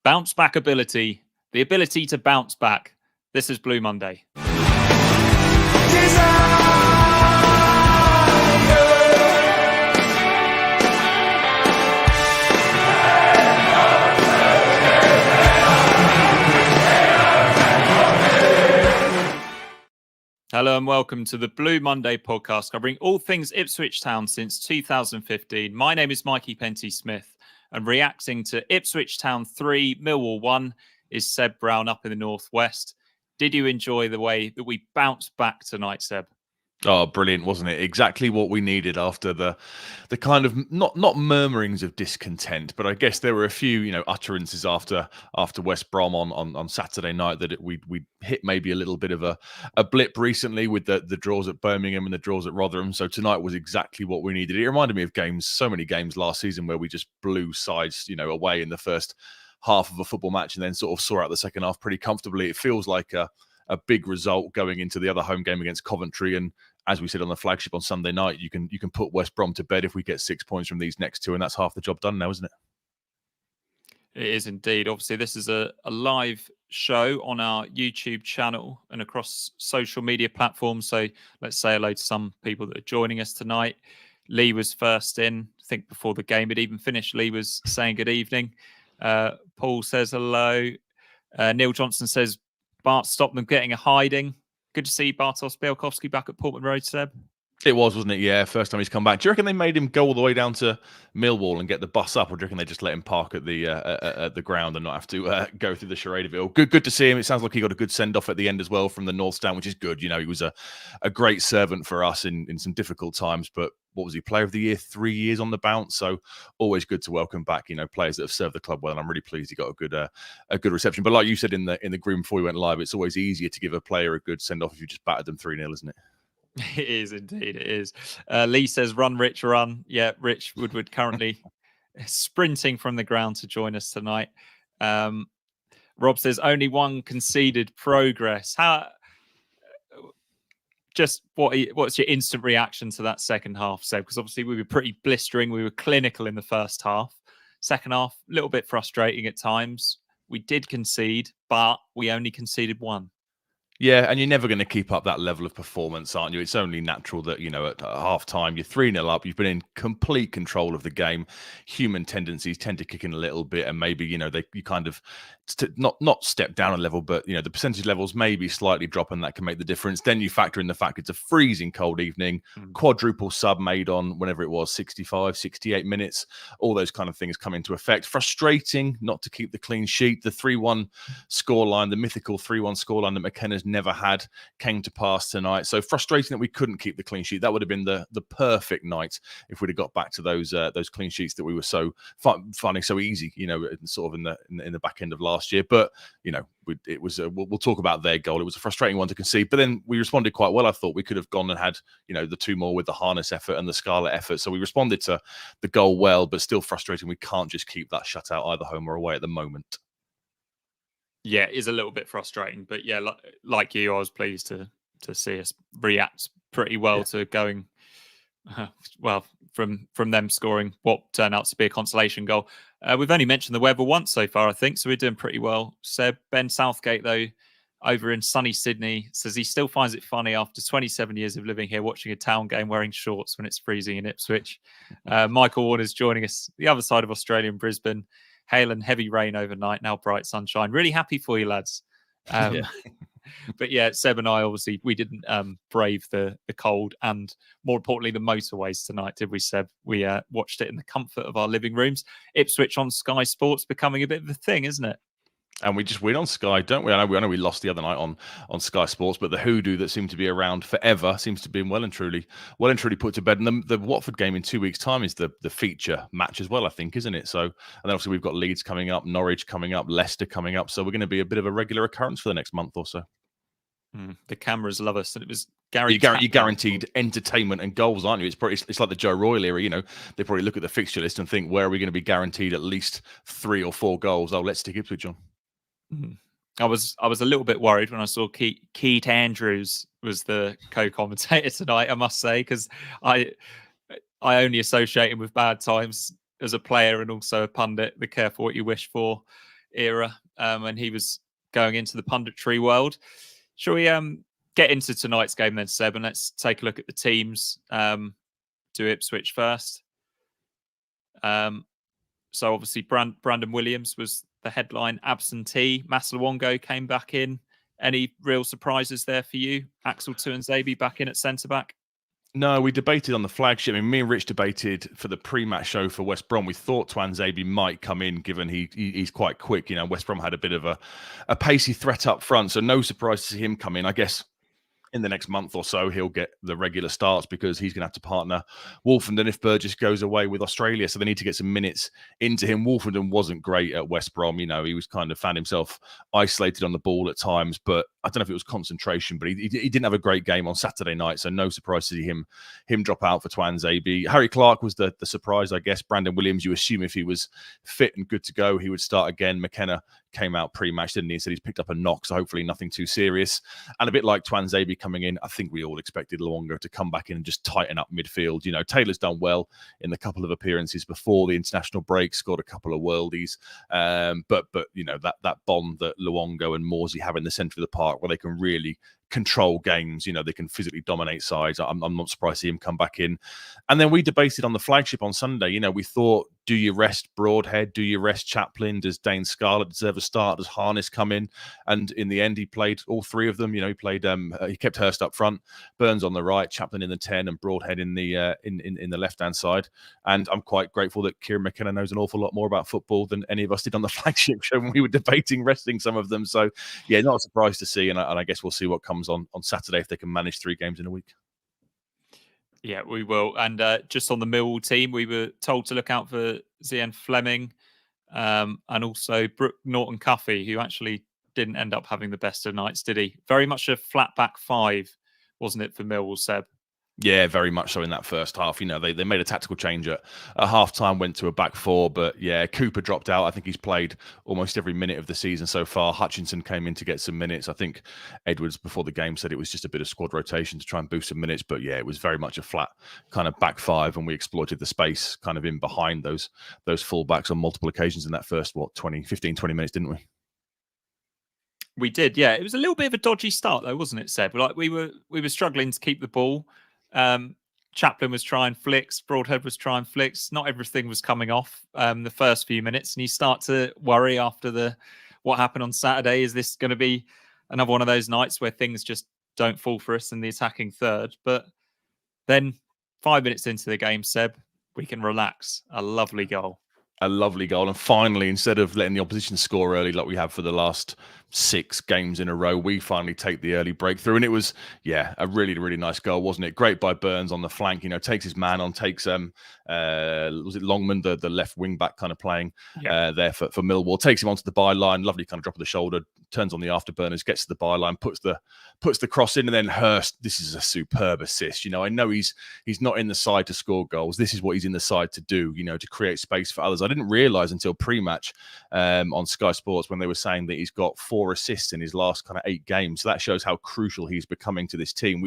Bounce back ability, the ability to bounce back. This is Blue Monday. Hello and welcome to the Blue Monday podcast, covering all things Ipswich Town since 2015. My name is Mikey Penty-Smith, and reacting to Ipswich Town 3, Millwall 1 is Seb Brown up in the northwest. Did you enjoy the way that we bounced back tonight, Seb? Oh, brilliant, wasn't it? Exactly what we needed after the kind of not murmurings of discontent, but I guess there were a few, utterances after West Brom on Saturday night that we hit maybe a little bit of a blip recently with the draws at Birmingham and the draws at Rotherham. So tonight was exactly what we needed. It reminded me of so many games last season where we just blew sides, away in the first half of a football match and then sort of saw out the second half pretty comfortably. It feels like a big result going into the other home game against Coventry. And as we said on the Flagship on Sunday night, you can put West Brom to bed if we get 6 points from these next two, and that's half the job done now, isn't it? It is indeed. Obviously, this is a live show on our YouTube channel and across social media platforms. So let's say hello to some people that are joining us tonight. Lee was first in. I think before the game had even finished, Lee was saying good evening. Paul says hello. Neil Johnson says, Bart, stop them getting a hiding. Good to see Bartosz Białkowski back at Portman Road, Seb. It was, wasn't it? Yeah, first time he's come back. Do you reckon they made him go all the way down to Millwall and get the bus up, or do you reckon they just let him park at the ground and not have to go through the charade of it all? Good to see him. It sounds like he got a good send-off at the end as well from the North Stand, which is good. He was a great servant for us in some difficult times, but what was he, Player of the Year 3 years on the bounce? So always good to welcome back, players that have served the club well. And I'm really pleased he got a good reception. But like you said in the room before we went live, it's always easier to give a player a good send-off if you just battered them 3-0, isn't it? It is indeed. It is. Lee says, "Run, Rich, run." Yeah, Rich Woodward currently sprinting from the ground to join us tonight. Rob says, "Only one conceded progress." What's your instant reaction to that second half, Seb? Because obviously we were pretty blistering. We were clinical in the first half. Second half, a little bit frustrating at times. We did concede, but we only conceded one. Yeah, and you're never going to keep up that level of performance, aren't you? It's only natural that, at half-time, you're 3-0 up, you've been in complete control of the game. Human tendencies tend to kick in a little bit, and maybe, you kind of not step down a level, but, the percentage levels maybe slightly drop, and that can make the difference. Then you factor in the fact it's a freezing cold evening, quadruple sub made on whenever it was, 65, 68 minutes. All those kind of things come into effect. Frustrating not to keep the clean sheet. The 3-1 scoreline, the mythical 3-1 scoreline that McKenna's never had, came to pass tonight. So frustrating that we couldn't keep the clean sheet. That would have been the perfect night if we'd have got back to those clean sheets that we were so finding so easy, sort of in the back end of last year. But it was we'll talk about their goal. It was a frustrating one to concede, but then we responded quite well. I thought we could have gone and had the two more with the harness effort and the Scarlet effort. So we responded to the goal well, but still frustrating. We can't just keep that shutout either home or away at the moment. Yeah, it is a little bit frustrating, but yeah, like you, I was pleased to see us react pretty well to going from them scoring what turned out to be a consolation goal. We've only mentioned the weather once so far, I think, so we're doing pretty well. Seb, Ben Southgate, though, over in sunny Sydney, says he still finds it funny after 27 years of living here, watching a Town game wearing shorts when it's freezing in Ipswich. Michael Warner's joining us the other side of Australia in Brisbane. Hail and heavy rain overnight, now bright sunshine. Really happy for you, lads. But yeah, Seb and I, obviously, we didn't brave the cold and, more importantly, the motorways tonight, did we, Seb? We watched it in the comfort of our living rooms. Ipswich on Sky Sports becoming a bit of a thing, isn't it? And we just win on Sky, don't we? I know we lost the other night on Sky Sports, but the hoodoo that seemed to be around forever seems to be well and truly put to bed. And the Watford game in 2 weeks' time is the feature match as well, I think, isn't it? So, and then obviously we've got Leeds coming up, Norwich coming up, Leicester coming up. So we're going to be a bit of a regular occurrence for the next month or so. The cameras love us, and it was Gary. You're guaranteed entertainment and goals, aren't you? It's like the Joe Royle era. They probably look at the fixture list and think, where are we going to be guaranteed at least 3 or 4 goals? Oh, let's stick Ipswich on. I was a little bit worried when I saw Keith Andrews was the co-commentator tonight, I must say, because I only associate him with bad times as a player and also a pundit. Be careful what you wish for. era, and he was going into the punditry world. Shall we get into tonight's game then, Seb, and let's take a look at the teams. Do Ipswich first. So obviously Brandon Williams was the headline absentee. Masalawongo came back in. Any real surprises there for you? Axel Tuanzebe back in at centre-back? No, we debated on the flagship. I mean, me and Rich debated for the pre-match show for West Brom. We thought Tuanzebe might come in, given he's quite quick. You know, West Brom had a bit of a pacey threat up front, so no surprise to see him come in. I guess in the next month or so, he'll get the regular starts because he's going to have to partner Wolfenden if Burgess goes away with Australia. So they need to get some minutes into him. Wolfenden wasn't great at West Brom. You know, he was kind of found himself isolated on the ball at times, but I don't know if it was concentration, but he didn't have a great game on Saturday night. So no surprise to see him drop out for Tuanzebe. Harry Clark was the surprise, I guess. Brandon Williams, you assume if he was fit and good to go, he would start again. McKenna came out pre-match, didn't he? Said he's picked up a knock, so hopefully nothing too serious. And a bit like Tuanzebe coming in, I think we all expected Luongo to come back in and just tighten up midfield. You know, Taylor's done well in the couple of appearances before the international break, scored a couple of worldies. But you know, that bond that Luongo and Morsey have in the centre of the park, where they can really control games, you know, they can physically dominate sides. I'm not surprised to see him come back in. And then we debated on the flagship on Sunday. You know, we thought, do you rest Broadhead? Do you rest Chaplin? Does Dane Scarlett deserve a start? Does Harness come in? And in the end, he played all three of them. You know, he played. He kept Hurst up front, Burns on the right, Chaplin in the 10, and Broadhead in the left hand side. And I'm quite grateful that Kieran McKenna knows an awful lot more about football than any of us did on the flagship show when we were debating resting some of them. So yeah, not a surprise to see. And I guess we'll see what comes on Saturday if they can manage 3 games in a week. Yeah, we will. And just on the Millwall team, we were told to look out for Zian Fleming and also Brooke Norton-Cuffy, who actually didn't end up having the best of nights, did he? Very much a flat back 5, wasn't it, for Millwall, Seb? Yeah, very much so in that first half. You know, they made a tactical change at half-time, went to a back 4. But yeah, Cooper dropped out. I think he's played almost every minute of the season so far. Hutchinson came in to get some minutes. I think Edwards, before the game, said it was just a bit of squad rotation to try and boost some minutes. But yeah, it was very much a flat kind of back 5. And we exploited the space kind of in behind those full-backs on multiple occasions in that first, 15, 20 minutes, didn't we? We did, yeah. It was a little bit of a dodgy start, though, wasn't it, Seb? Like we were struggling to keep the ball. Chaplin was trying flicks, Broadhead was trying flicks. Not everything was coming off the first few minutes, and you start to worry after what happened on Saturday. Is this going to be another one of those nights where things just don't fall for us in the attacking third? But then 5 minutes into the game, Seb, we can relax. A lovely goal. A lovely goal. And finally, instead of letting the opposition score early like we have for the last 6 games in a row, we finally take the early breakthrough. And it was, yeah, a really, really nice goal, wasn't it? Great by Burns on the flank, you know, takes his man on, takes, was it Longman, the left wing back kind of playing there for Millwall, takes him onto the byline, lovely kind of drop of the shoulder, turns on the afterburners, gets to the byline, puts the cross in, and then Hurst, this is a superb assist. You know, I know he's not in the side to score goals. This is what he's in the side to do, you know, to create space for others. I didn't realise until pre-match on Sky Sports when they were saying that he's got 4 assists in his last kind of 8 games. So that shows how crucial he's becoming to this team.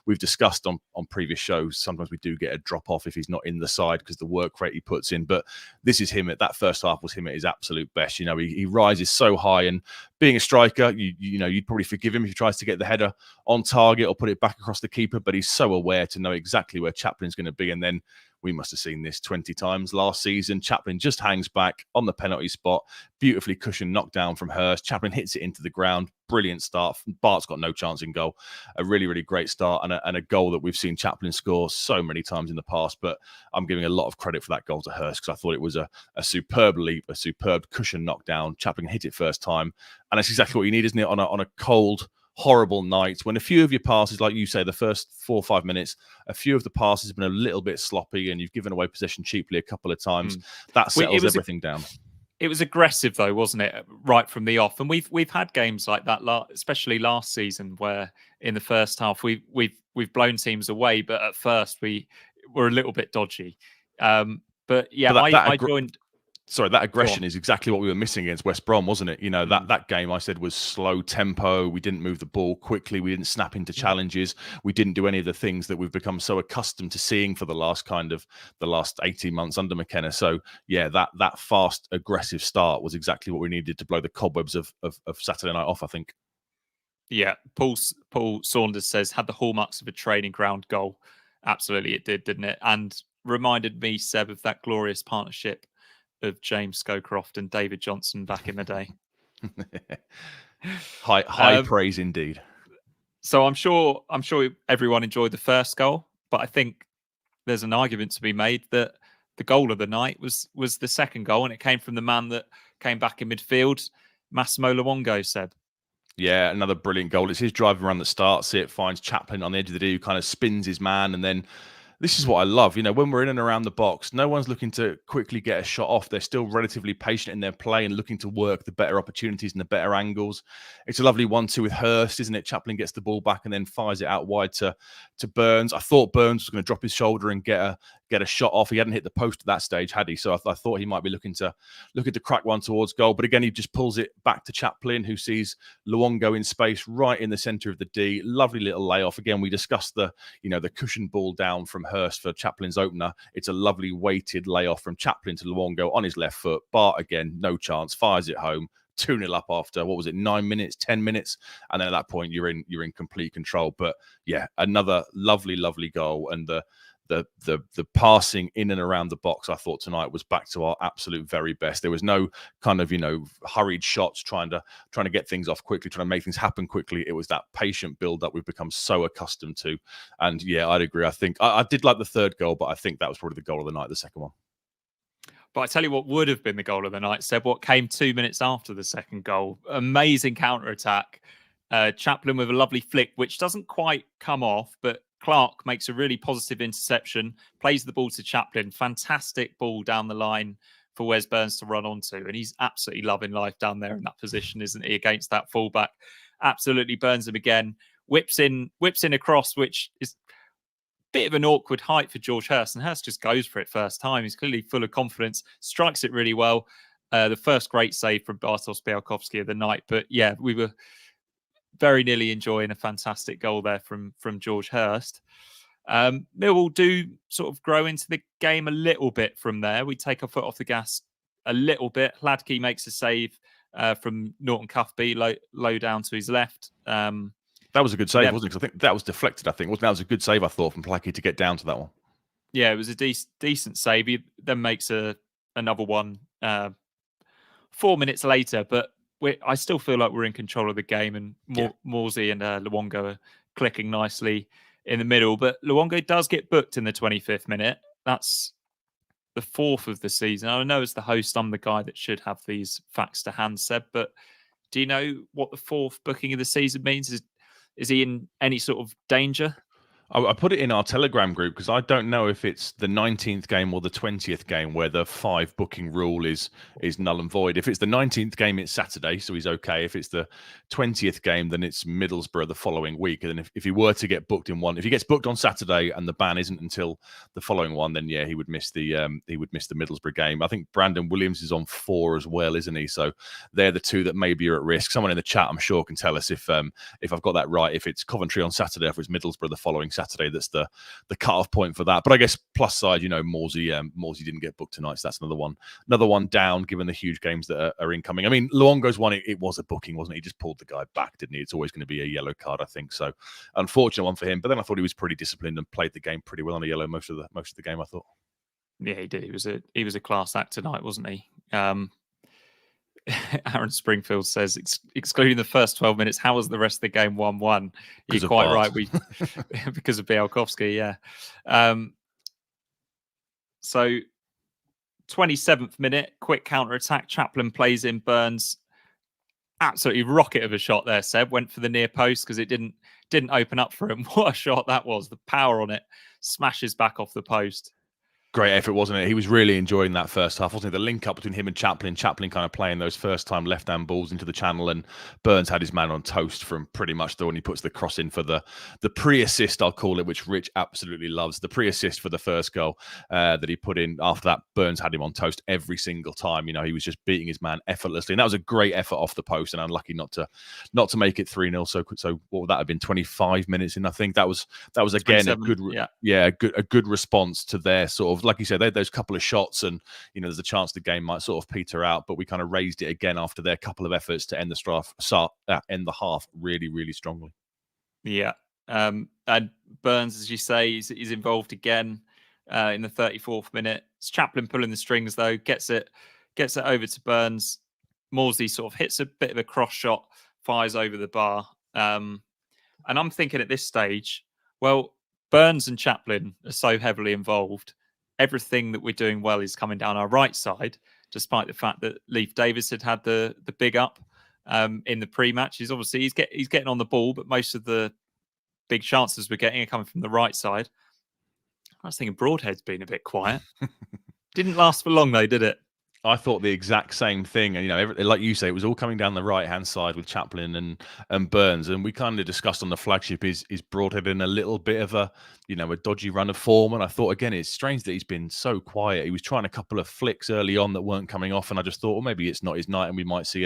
We've discussed on previous shows, sometimes we do get a drop off if he's not in the side because the work rate he puts in. But this is him at that first half was him at his absolute best. You know, he rises so high, and being a striker, you know, you'd probably forgive him if he tries to get the header on target or put it back across the keeper, but he's so aware to know exactly where Chaplin's going to be. And then we must have seen this 20 times last season. Chaplin just hangs back on the penalty spot, beautifully cushioned knockdown from Hurst. Chaplin hits it into the ground. Brilliant start. Bart's got no chance in goal. A really, really great start, and a goal that we've seen Chaplin score so many times in the past. But I'm giving a lot of credit for that goal to Hurst because I thought it was a superb leap, a superb cushion knockdown. Chaplin hit it first time, and that's exactly what you need, isn't it? On a cold, horrible night when a few of your passes, like you say, the first 4 or 5 minutes, a few of the passes have been a little bit sloppy and you've given away possession cheaply a couple of times. That settles everything down. It was aggressive though, wasn't it, right from the off? And we've had games like that, especially last season, where in the first half we've blown teams away, but at first we were a little bit dodgy. But yeah, I joined. that aggression is exactly what we were missing against West Brom, wasn't it? You know, that game I said was slow tempo. We didn't move the ball quickly. We didn't snap into challenges. We didn't do any of the things that we've become so accustomed to seeing for the last 18 months under McKenna. So yeah, that fast, aggressive start was exactly what we needed to blow the cobwebs of Saturday night off, I think. Yeah, Paul Saunders says, had the hallmarks of a training ground goal. Absolutely, it did, didn't it? And reminded me, Seb, of that glorious partnership of James Scowcroft and David Johnson back in the day. high praise indeed. So I'm sure everyone enjoyed the first goal, but I think there's an argument to be made that the goal of the night was the second goal, and it came from the man that came back in midfield, Massimo Luongo, Seb. Yeah, another brilliant goal. It's his driving run that starts it, finds Chaplin on the edge of the D, who kind of spins his man, and then this is what I love. You know, when we're in and around the box, no one's looking to quickly get a shot off. They're still relatively patient in their play and looking to work the better opportunities and the better angles. It's a lovely 1-2 with Hurst, isn't it? Chaplin gets the ball back and then fires it out wide to Burns. I thought Burns was going to drop his shoulder and get a shot off. He hadn't hit the post at that stage, had he? So I thought he might be looking to crack one towards goal. But again, he just pulls it back to Chaplin, who sees Luongo in space right in the centre of the D. Lovely little layoff. Again, we discussed the cushion ball down from Hurst for Chaplin's opener. It's a lovely weighted layoff from Chaplin to Luongo on his left foot. Bart, again, no chance, fires it home. 2-0 up after, 9 minutes, 10 minutes, and then at that point you're in complete control. But yeah, another lovely goal, and the passing in and around the box, I thought tonight was back to our absolute very best. There was no kind of hurried shots trying to get things off quickly, trying to make things happen quickly. It was that patient build that we've become so accustomed to. And yeah, I'd agree. I think I did like the third goal, but I think that was probably the goal of the night, the second one. But I tell you what would have been the goal of the night, Seb, what came 2 minutes after the second goal. Amazing counter-attack. Chaplin with a lovely flick, which doesn't quite come off, but Clark makes a really positive interception, plays the ball to Chaplin. Fantastic ball down the line for Wes Burns to run onto. And he's absolutely loving life down there in that position, isn't he, against that fullback. Absolutely burns him again. Whips in across, which is bit of an awkward height for George Hurst, and Hurst just goes for it first time. He's clearly full of confidence, strikes it really well. The first great save from Bartosz Białkowski of the night. But yeah, we were very nearly enjoying a fantastic goal there from George Hurst. Millwall do sort of grow into the game a little bit from there. We take our foot off the gas a little bit. Hladky makes a save from Norton Cuthby, low down to his left. That was a good save, wasn't it? Because I think that was deflected, wasn't it? That was a good save, I thought, from Hladky to get down to that one. Yeah, it was a decent save. He then makes another one 4 minutes later, but I still feel like we're in control of the game, and Morsey and Luongo are clicking nicely in the middle. But Luongo does get booked in the 25th minute. That's the fourth of the season. I know as the host, I'm the guy that should have these facts to hand, Seb, but do you know what the fourth booking of the season means? Is he in any sort of danger? I put it in our Telegram group because I don't know if it's the 19th game or the 20th game where the 5 booking rule is null and void. If it's the 19th game, it's Saturday, so he's okay. If it's the 20th game, then it's Middlesbrough the following week. And then if he were to get booked in one, if he gets booked on Saturday and the ban isn't until the following one, then yeah, he would miss the Middlesbrough game. I think Brandon Williams is on 4 as well, isn't he? So they're the 2 that maybe are at risk. Someone in the chat, I'm sure, can tell us if I've got that right. If it's Coventry on Saturday, if it's Middlesbrough the following Saturday, that's the cut-off point for that. But I guess plus side, Morsey didn't get booked tonight, so that's another one down given the huge games that are incoming. I mean, Luongo's one, it was a booking, wasn't it? He just pulled the guy back, didn't he? It's always going to be a yellow card, I think. So unfortunate one for him. But then I thought he was pretty disciplined and played the game pretty well on a yellow most of the game, I thought. Yeah, he did. He was a class act tonight, wasn't he? Aaron Springfield says, excluding the first 12 minutes, how was the rest of the game 1-1? You're quite right. Because of Białkowski, yeah. So 27th minute, quick counter attack. Chaplin plays in Burns. Absolutely rocket of a shot there, Seb. Went for the near post because it didn't open up for him. What a shot that was. The power on it smashes back off the post. Great effort, wasn't it? He was really enjoying that first half, wasn't it? The link up between him and Chaplin kind of playing those first time left hand balls into the channel, and Burns had his man on toast from pretty much the when he puts the cross in for the pre-assist, I'll call it, which Rich absolutely loves. The pre-assist for the first goal that he put in. After that, Burns had him on toast every single time. You know, he was just beating his man effortlessly, and that was a great effort off the post. And unlucky not to make it 3-0. So what would that have been? 25 minutes in, I think. That was again a good a good response to their sort of, like you said, they had those couple of shots, and you know there's a chance the game might sort of peter out, but we kind of raised it again after their couple of efforts to end the half really, really strongly. Yeah, and Burns, as you say, is involved again in the 34th minute. It's Chaplin pulling the strings though, gets it over to Burns. Maudsley sort of hits a bit of a cross shot, fires over the bar, and I'm thinking at this stage, well, Burns and Chaplin are so heavily involved. Everything that we're doing well is coming down our right side, despite the fact that Leif Davis had the big up in the pre-match. He's getting on the ball, but most of the big chances we're getting are coming from the right side. I was thinking Broadhead's been a bit quiet. Didn't last for long though, did it? I thought the exact same thing, and you know, like you say, it was all coming down the right hand side with Chaplin and Burns, and we kind of discussed on the flagship is Broadhead in a little bit of a dodgy run of form, and I thought again it's strange that he's been so quiet. He was trying a couple of flicks early on that weren't coming off, and I just thought, well, maybe it's not his night, and we might see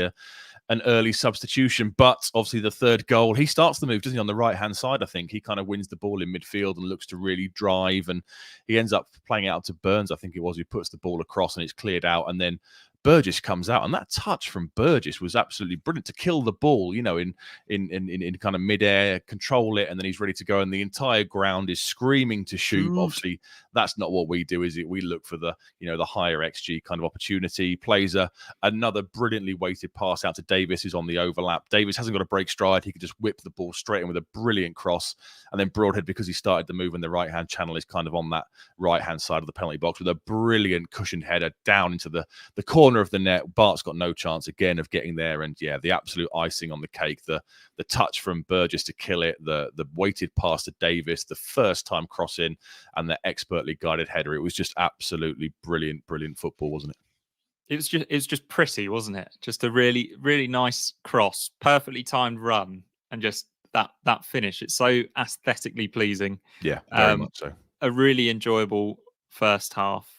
an early substitution. But obviously the third goal, he starts the move, doesn't he, on the right-hand side, I think. He kind of wins the ball in midfield and looks to really drive, and he ends up playing it out to Burns, I think it was, who puts the ball across and it's cleared out, and then Burgess comes out, and that touch from Burgess was absolutely brilliant to kill the ball, you know, in kind of midair, control it, and then he's ready to go, and the entire ground is screaming to shoot. Obviously, that's not what we do, is it? We look for the higher XG kind of opportunity. Plays another brilliantly weighted pass out to Davis, who's on the overlap. Davis hasn't got a break stride; he could just whip the ball straight in with a brilliant cross, and then Broadhead, because he started the move in the right hand channel, is kind of on that right hand side of the penalty box with a brilliant cushioned header down into the corner of the net. Bart's got no chance again of getting there, and yeah, the absolute icing on the cake, the touch from Burgess to kill it, the weighted pass to Davis, the first time cross in, and the expertly guided header. It was just absolutely brilliant football, wasn't it? It was just pretty, wasn't it? Just a really, really nice cross, perfectly timed run, and just that finish. It's so aesthetically pleasing. Yeah, very much so. A really enjoyable first half.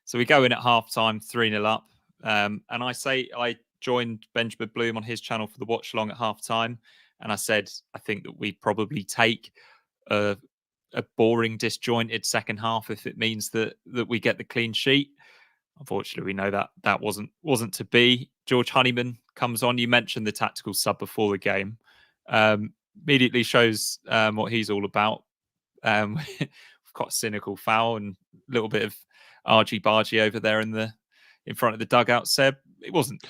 So we go in at half time, 3-0 up. And I joined Benjamin Bloom on his channel for the watch along at half time. And I said, I think that we probably take a boring, disjointed second half if it means that we get the clean sheet. Unfortunately, we know that wasn't to be. George Honeyman comes on. You mentioned the tactical sub before the game. Immediately shows what he's all about. We've got a cynical foul and a little bit of argy-bargy over there in front of the dugout. Seb, there wasn't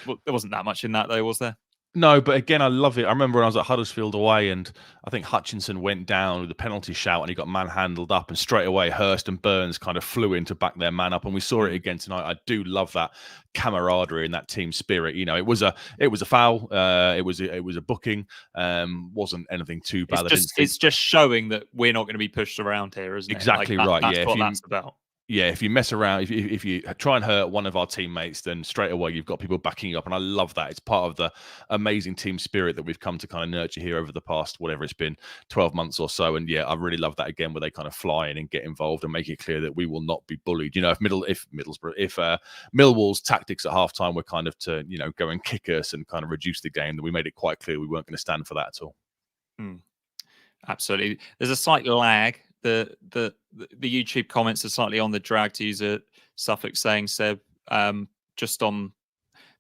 that much in that though, was there? No, but again, I love it. I remember when I was at Huddersfield away, and I think Hutchinson went down with the penalty shout, and he got manhandled up, and straight away Hurst and Burns kind of flew in to back their man up, and we saw it again tonight. I do love that camaraderie and that team spirit. You know, it was a foul. It was a booking. Wasn't anything too bad. It's just showing that we're not going to be pushed around here, isn't it? Exactly right. That's what that's about. Yeah, if you mess around, if you try and hurt one of our teammates, then straight away you've got people backing you up, and I love that. It's part of the amazing team spirit that we've come to kind of nurture here over the past, whatever it's been, 12 months or so. And yeah, I really love that again, where they kind of fly in and get involved and make it clear that we will not be bullied. You know, if Millwall's tactics at halftime were kind of to go and kick us and kind of reduce the game, then we made it quite clear we weren't going to stand for that at all. Absolutely, there's a slight lag. The YouTube comments are slightly on the drag, to use a Suffolk saying, Seb, just on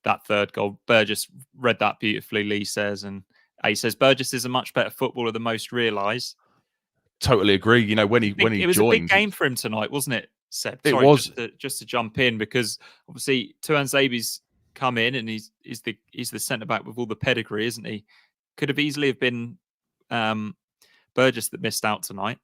that third goal. Burgess read that beautifully, Lee says, and he says Burgess is a much better footballer than most realise. Totally agree. You know, when he joined, it was a big game for him tonight, wasn't it, Seb? Sorry, it was. Just to jump in, because obviously Tuan Zabi's come in, and he's the centre back with all the pedigree, isn't he? Could have easily have been Burgess that missed out tonight.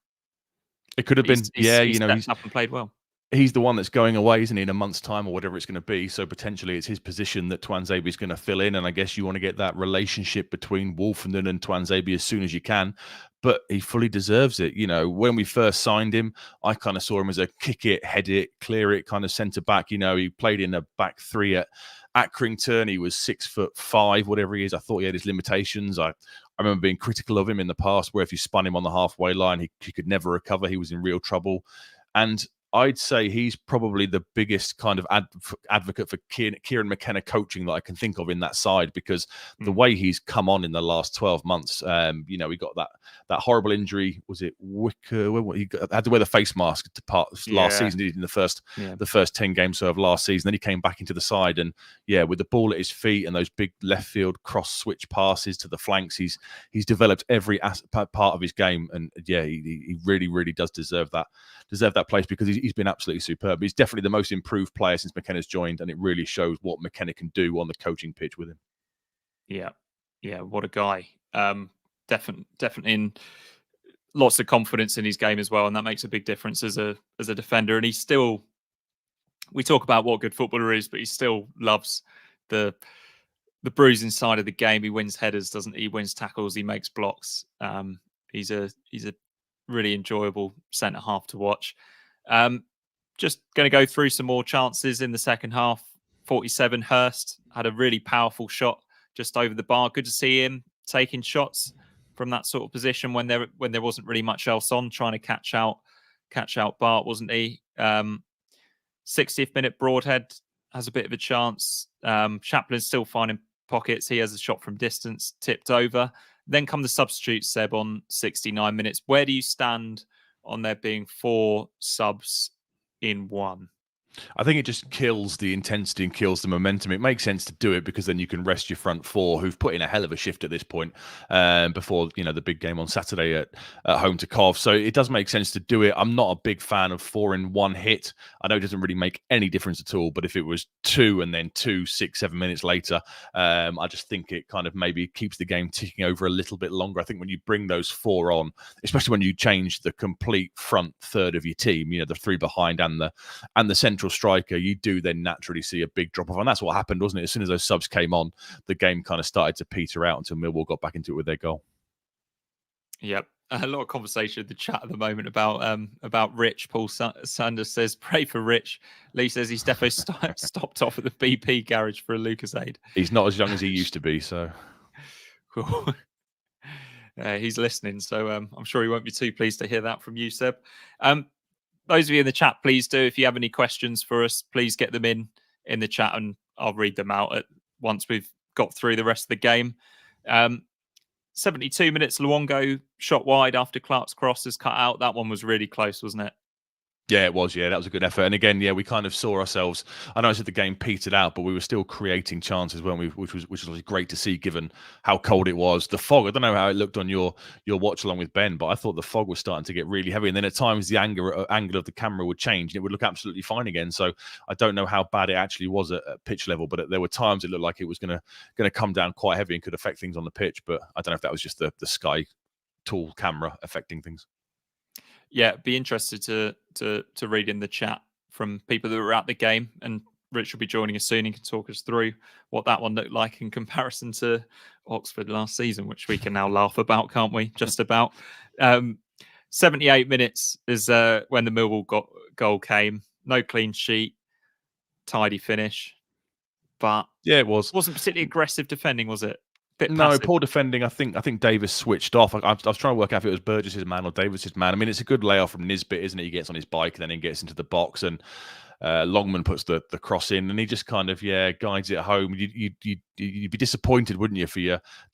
It could have been, he's stepped up and played well. he's the one that's going away, isn't he, in a month's time or whatever it's going to be. So potentially it's his position that Tuanzebe is going to fill in. And I guess you want to get that relationship between Wolfenden and Tuanzebe as soon as you can. But he fully deserves it. You know, when we first signed him, I kind of saw him as a kick it, head it, clear it kind of centre back. You know, he played in a back three at Accrington. He was 6'5", whatever he is. I thought he had his limitations. I remember being critical of him in the past, where if you spun him on the halfway line, he could never recover. He was in real trouble. And I'd say he's probably the biggest kind of advocate for Kieran McKenna coaching that I can think of in that side, because the way he's come on in the last 12 months, you know, he got that horrible injury. Was it Wicker? He had to wear the face mask to part last season, in the first 10 games of last season. Then he came back into the side, and with the ball at his feet and those big left field cross switch passes to the flanks, he's developed every part of his game, and he really does deserve that place, because he's been absolutely superb. He's definitely the most improved player since McKenna's joined, and it really shows what McKenna can do on the coaching pitch with him. Yeah, what a guy. Definitely in lots of confidence in his game as well, and that makes a big difference as a defender. And he still, we talk about what a good footballer is, but he still loves the bruising side of the game. He wins headers, doesn't he? He wins tackles, he makes blocks. He's a really enjoyable centre half to watch. Just going to go through some more chances in the second half. 47, Hurst had a really powerful shot just over the bar. Good to see him taking shots from that sort of position when there wasn't really much else on, trying to catch out Bart, wasn't he? 60th minute, Broadhead has a bit of a chance. Chaplin's still finding pockets. He has a shot from distance, tipped over. Then come the substitutes, Seb, on 69 minutes. Where do you stand on there being 4 subs in one? I think it just kills the intensity and kills the momentum. It makes sense to do it because then you can rest your front four, who've put in a hell of a shift at this point before the big game on Saturday at home to Cov. So it does make sense to do it. I'm not a big fan of 4 in 1 hit. I know it doesn't really make any difference at all, but if it was 2 and then 2, 6, 7 minutes later, I just think it kind of maybe keeps the game ticking over a little bit longer. I think when you bring those 4 on, especially when you change the complete front third of your team, the 3 behind and the central striker, you do then naturally see a big drop off, and that's what happened, wasn't it? As soon as those subs came on, the game kind of started to peter out until Millwall got back into it with their goal. Yep, a lot of conversation in the chat at the moment about Rich. Paul Sanders says pray for Rich. Lee says he's definitely stopped off at the BP garage for a Lucasade. He's not as young as he used to be, so cool. He's listening, so I'm sure he won't be too pleased to hear that from you, Seb. Those of you in the chat, please do. If you have any questions for us, please get them in the chat, and I'll read them out once we've got through the rest of the game. 72 minutes, Luongo shot wide after Clark's cross is cut out. That one was really close, wasn't it? Yeah, it was. Yeah, that was a good effort. And again, we kind of saw ourselves. I know I said the game petered out, but we were still creating chances, weren't we? Which was great to see, given how cold it was. The fog. I don't know how it looked on your watch along with Ben, but I thought the fog was starting to get really heavy. And then at times the angle of the camera would change, and it would look absolutely fine again. So I don't know how bad it actually was at pitch level, but there were times it looked like it was going to come down quite heavy and could affect things on the pitch. But I don't know if that was just the Sky tall camera affecting things. Yeah, be interested to read in the chat from people that were at the game, and Rich will be joining us soon. He can talk us through what that one looked like in comparison to Oxford last season, which we can now laugh about, can't we? Just about. 78 minutes is when the Millwall goal came. No clean sheet, tidy finish, but yeah, it wasn't particularly aggressive defending, was it? No, poor defending. I think Davis switched off. I was trying to work out if it was Burgess's man or Davis's man. I mean, it's a good layoff from Nisbet, isn't it? He gets on his bike and then he gets into the box, and Longman puts the cross in, and he just kind of guides it home. You'd be disappointed, wouldn't you,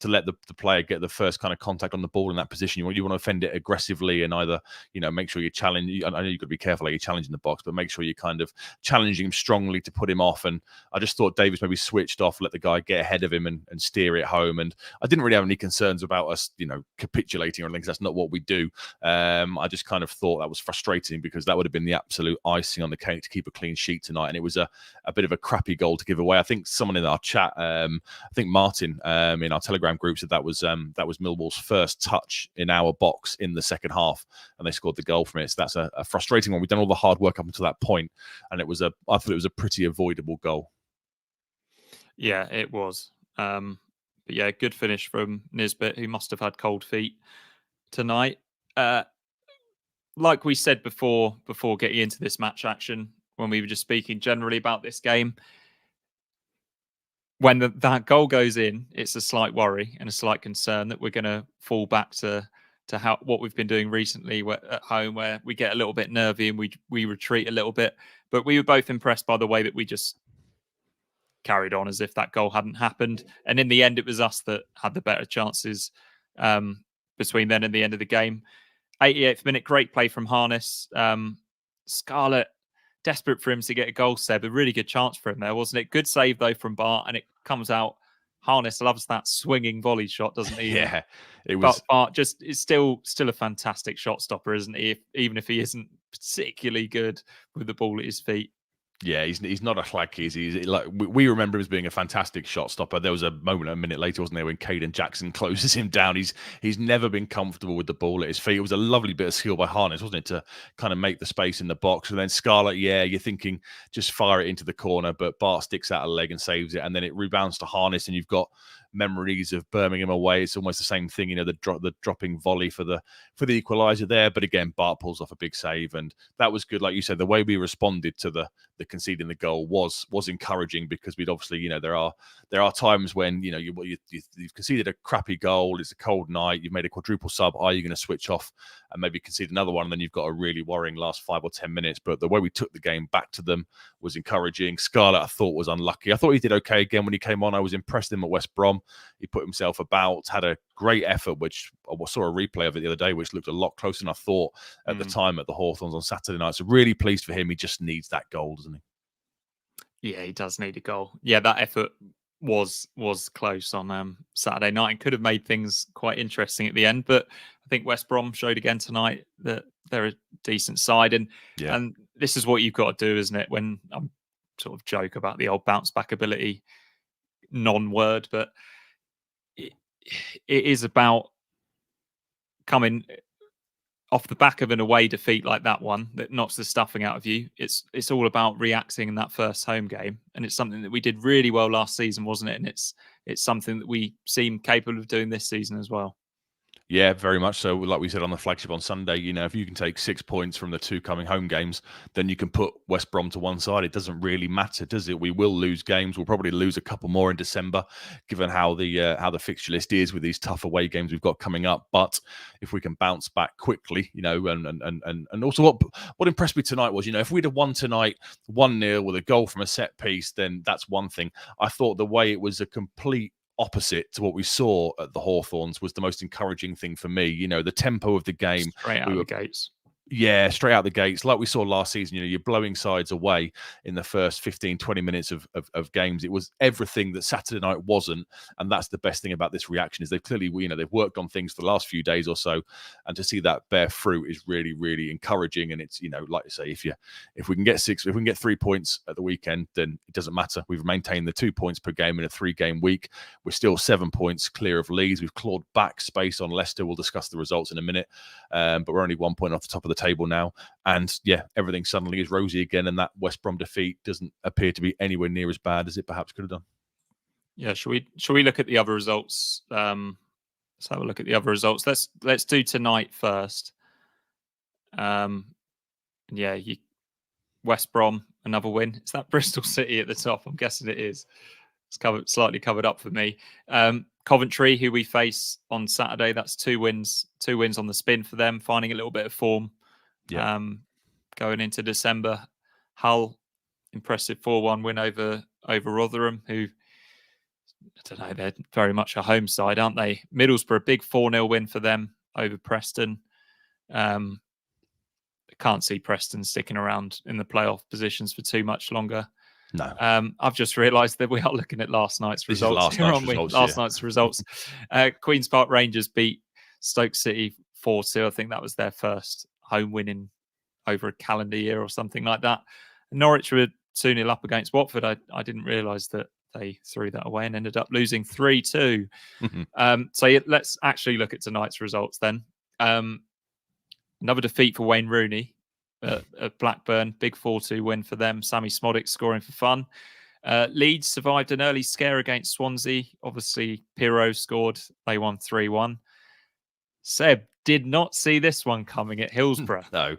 to let the player get the first kind of contact on the ball in that position. You want to offend it aggressively and either make sure you challenge. I know you've got to be careful how you challenge in the box, but make sure you kind of challenging him strongly to put him off. And I just thought Davis maybe switched off, let the guy get ahead of him and steer it home. And I didn't really have any concerns about us, capitulating or anything, because that's not what we do. I just kind of thought that was frustrating, because that would have been the absolute icing on the cake to keep a clean sheet tonight. And it was a bit of a crappy goal to give away. I think someone in our chat I think Martin in our Telegram group said that was Millwall's first touch in our box in the second half, and they scored the goal from it. So that's a frustrating one. We've done all the hard work up until that point, and I thought it was a pretty avoidable goal. Yeah, it was. But yeah, good finish from Nisbet, who must have had cold feet tonight. Like we said before getting into this match action, when we were just speaking generally about this game, when that goal goes in, it's a slight worry and a slight concern that we're going to fall back to what we've been doing recently at home, where we get a little bit nervy and we retreat a little bit. But we were both impressed by the way that we just carried on as if that goal hadn't happened. And in the end, it was us that had the better chances between then and the end of the game. 88th minute, great play from Harness. Scarlett, desperate for him to get a goal, Seb. A really good chance for him there, wasn't it? Good save, though, from Bart, and it comes out. Harness loves that swinging volley shot, doesn't he? Yeah, it was. But Bart is still a fantastic shot stopper, isn't he? Even if he isn't particularly good with the ball at his feet. Yeah, he's not a flag. He's like, we remember him as being a fantastic shot stopper. There was a moment a minute later, wasn't there, when Caden Jackson closes him down. He's never been comfortable with the ball at his feet. It was a lovely bit of skill by Harness, wasn't it, to kind of make the space in the box. And then Scarlett, yeah, you're thinking just fire it into the corner, but Bart sticks out a leg and saves it, and then it rebounds to Harness, and you've got memories of Birmingham away. It's almost the same thing, you know, the dropping volley for the equaliser there. But again, Bart pulls off a big save, and that was good. Like you said, the way we responded to the conceding the goal was encouraging, because we'd obviously, you know, there are times when, you know, you've conceded a crappy goal, it's a cold night, you've made a quadruple sub, are you going to switch off and maybe concede another one, and then you've got a really worrying last 5 or 10 minutes. But the way we took the game back to them was encouraging. Scarlett, I thought, was unlucky. I thought he did okay again when he came on. I was impressed with him at West Brom. He put himself about, had a great effort, which I saw a replay of it the other day, which looked a lot closer than I thought at the time at the Hawthorns on Saturday night. So really pleased for him. He just needs that goal, doesn't he? Yeah, he does need a goal. Yeah, that effort was close on Saturday night and could have made things quite interesting at the end. But I think West Brom showed again tonight that they're a decent side, and this is what you've got to do, isn't it? When I'm sort of joke about the old bounce back ability non-word, but it is about coming off the back of an away defeat like that one that knocks the stuffing out of you. It's all about reacting in that first home game, and it's something that we did really well last season, wasn't it? And it's something that we seem capable of doing this season as well. Yeah, very much so. Like we said on the flagship on Sunday, you know, if you can take 6 points from the 2 coming home games, then you can put West Brom to one side. It doesn't really matter, does it? We will lose games. We'll probably lose a couple more in December, given how the fixture list is with these tough away games we've got coming up. But if we can bounce back quickly, you know, and also what impressed me tonight was, you know, if we'd have won tonight 1-0 with a goal from a set piece, then that's one thing. I thought the way it was a complete opposite to what we saw at the Hawthorns was the most encouraging thing for me. You know, the tempo of the game. Straight out of the gates. Yeah, straight out the gates. Like we saw last season, you know, you're blowing sides away in the first 15, 20 minutes of games. It was everything that Saturday night wasn't. And that's the best thing about this reaction, is they've clearly, you know, they've worked on things for the last few days or so. And to see that bear fruit is really, really encouraging. And it's, you know, like I say, if we can get 3 points at the weekend, then it doesn't matter. We've maintained the 2 points per game in a 3-game week. We're still 7 points clear of Leeds. We've clawed back space on Leicester. We'll discuss the results in a minute. But we're only 1 point off the top of the table now, and yeah, everything suddenly is rosy again, and that West Brom defeat doesn't appear to be anywhere near as bad as it perhaps could have done. Yeah, shall we look at the other results? Let's have a look at the other results. Let's do tonight first. West Brom, another win. Is that Bristol City at the top? I'm guessing it is. It's slightly covered up for me. Coventry, who we face on Saturday, that's 2 wins on the spin for them, finding a little bit of form. Yeah. Going into December. Hull, impressive 4-1 win over Rotherham, who, I don't know, they're very much a home side, aren't they? Middlesbrough, a big 4-0 win for them over Preston. I can't see Preston sticking around in the playoff positions for too much longer. No. I've just realised that we are looking at last night's results. Last night's results. Queen's Park Rangers beat Stoke City 4-2. I think that was their first home win in over a calendar year or something like that. Norwich were 2-0 up against Watford. I didn't realise that they threw that away and ended up losing 3-2. So yeah, let's actually look at tonight's results then. Another defeat for Wayne Rooney at Blackburn. Big 4-2 win for them. Sammy Smodic scoring for fun. Leeds survived an early scare against Swansea. Obviously, Pirro scored. They won 3-1. Seb did not see this one coming at Hillsborough. No.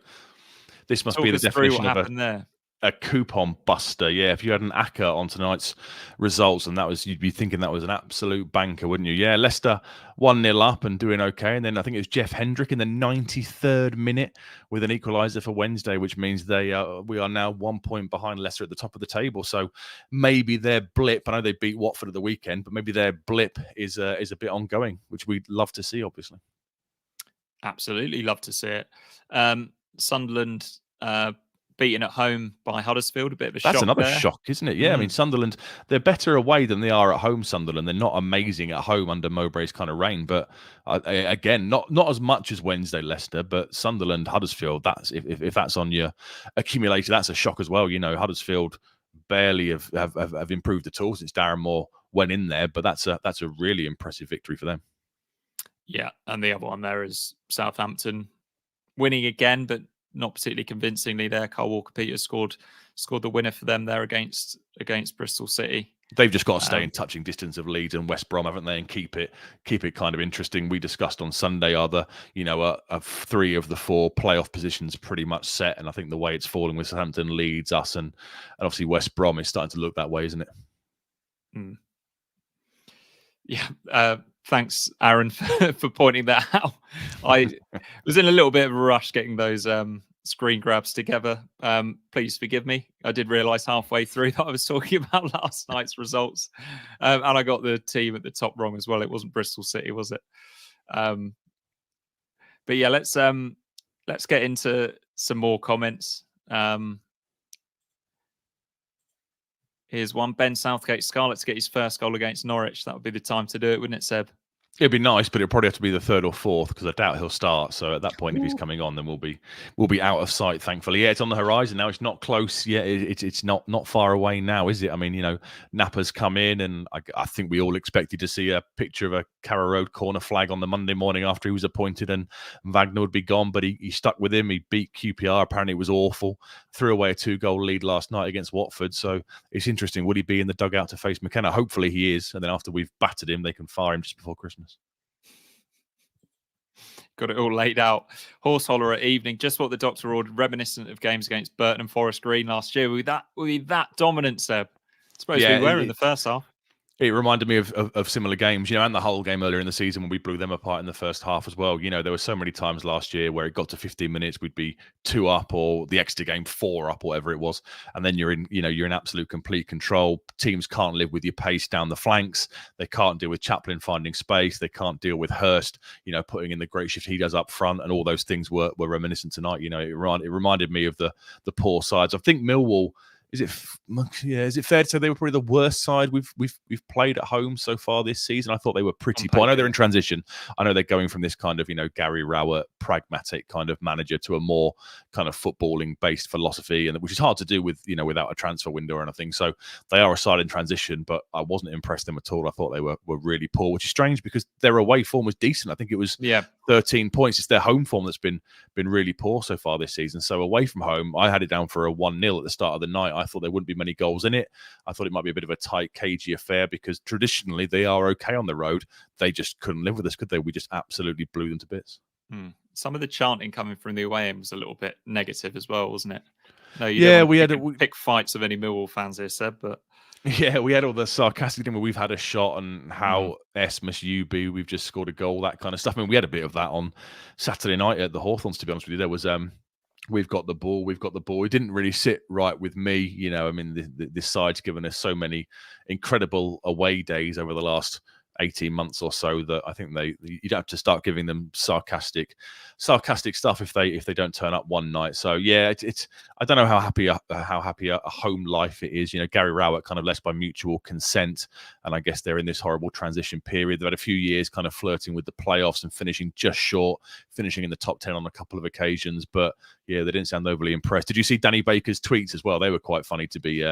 This must Talk be the us through definition what of happened there. a coupon buster. Yeah, if you had an ACCA on tonight's results, and you'd be thinking that was an absolute banker, wouldn't you? Yeah, Leicester 1-0 up and doing okay. And then I think it was Jeff Hendrick in the 93rd minute with an equaliser for Wednesday, which means we are now 1 point behind Leicester at the top of the table. So maybe their blip, I know they beat Watford at the weekend, but maybe their blip is a bit ongoing, which we'd love to see, obviously. Absolutely love to see it. Sunderland beaten at home by Huddersfield, a bit of a shock. That's another there. shock, isn't it? Yeah, I mean, Sunderland, they're better away than they are at home, Sunderland. They're not amazing at home under Mowbray's kind of reign, but again, not as much as Wednesday Leicester, but Sunderland, Huddersfield, that's if that's on your accumulator, that's a shock as well. You know, Huddersfield barely have improved at all since Darren Moore went in there, but that's a really impressive victory for them. Yeah, and the other one there is Southampton winning again, but not particularly convincingly there. Carl Walker-Peters scored the winner for them there against Bristol City. They've just got to stay in touching distance of Leeds and West Brom, haven't they, and keep it kind of interesting. We discussed on Sunday of 3 of the 4 playoff positions pretty much set, and I think the way it's falling with Southampton, Leeds, us, and obviously West Brom is starting to look that way, isn't it? Yeah. Thanks, Aaron, for pointing that out. I was in a little bit of a rush getting those screen grabs together. Please forgive me. I did realise halfway through that I was talking about last night's results, and I got the team at the top wrong as well. It wasn't Bristol City, was it? But yeah, let's get into some more comments. Here's one. Ben Southgate Scarlett to get his first goal against Norwich. That would be the time to do it, wouldn't it, Seb? It'd be nice, but it'll probably have to be the 3rd or 4th because I doubt he'll start. So at that point, if he's coming on, then we'll be out of sight. Thankfully, yeah, it's on the horizon now. It's not close yet. It's not far away now, is it? I mean, Napper's come in, and I think we all expected to see a picture of a Carrow Road corner flag on the Monday morning after he was appointed, and Wagner would be gone. But he stuck with him. He beat QPR. Apparently, it was awful. Threw away a 2-goal lead last night against Watford. So it's interesting. Would he be in the dugout to face McKenna? Hopefully, he is. And then after we've battered him, they can fire him just before Christmas. Got it all laid out. Horse holler at evening, just what the doctor ordered, reminiscent of games against Burton and Forest Green last year. With that dominant, Seb. I suppose we were in the first half. It reminded me of similar games, and the whole game earlier in the season when we blew them apart in the first half as well. There were so many times last year where it got to 15 minutes, we'd be 2 up, or the extra game 4 up, or whatever it was, and then you're in absolute complete control. Teams can't live with your pace down the flanks. They can't deal with Chaplin finding space. They can't deal with Hurst, putting in the great shift he does up front, and all those things were reminiscent tonight. It reminded me of the poor sides. I think Millwall. Is it fair to say they were probably the worst side we've played at home so far this season? I thought they were pretty poor. I know they're in transition. I know they're going from this kind of, Gary Rowett, pragmatic kind of manager to a more kind of footballing-based philosophy, and which is hard to do with, without a transfer window or anything. So they are a side in transition, but I wasn't impressed them at all. I thought they were really poor, which is strange because their away form was decent. I think it was 13 points. It's their home form that's been really poor so far this season. So away from home, I had it down for a 1-0 at the start of the night. I thought there wouldn't be many goals in it. I thought it might be a bit of a tight, cagey affair because traditionally they are okay on the road. They just couldn't live with us, could they? We just absolutely blew them to bits. Some of the chanting coming from the away end was a little bit negative as well, wasn't it? No, we had pick fights of any Millwall fans here, Seb, but yeah, we had all the sarcastic thing where we've had a shot and how S must you be, we've just scored a goal, that kind of stuff. I mean, we had a bit of that on Saturday night at the Hawthorns, to be honest with you. There was we've got the ball. It didn't really sit right with me. I mean, this side's given us so many incredible away days over the last 18 months or so that I think you'd have to start giving them sarcastic stuff if they don't turn up one night. So yeah, it's I don't know how happy a home life it is. Gary Rowett kind of left by mutual consent, and I guess they're in this horrible transition period. They've had a few years kind of flirting with the playoffs and finishing just short, finishing in the top 10 on a couple of occasions, but yeah, they didn't sound overly impressed. Did you see Danny Baker's tweets as well? They were quite funny to be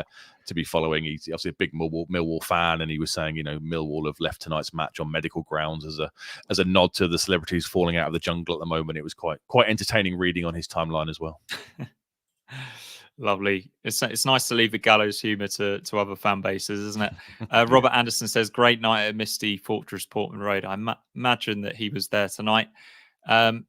to be following. He's obviously a big Millwall fan, and he was saying, Millwall have left tonight's match on medical grounds as a nod to the celebrities falling out of the jungle at the moment. It was quite entertaining reading on his timeline as well. Lovely. It's nice to leave the gallows humour to other fan bases, isn't it? Robert Anderson says, great night at Misty Fortress Portman Road. I imagine that he was there tonight. Aaron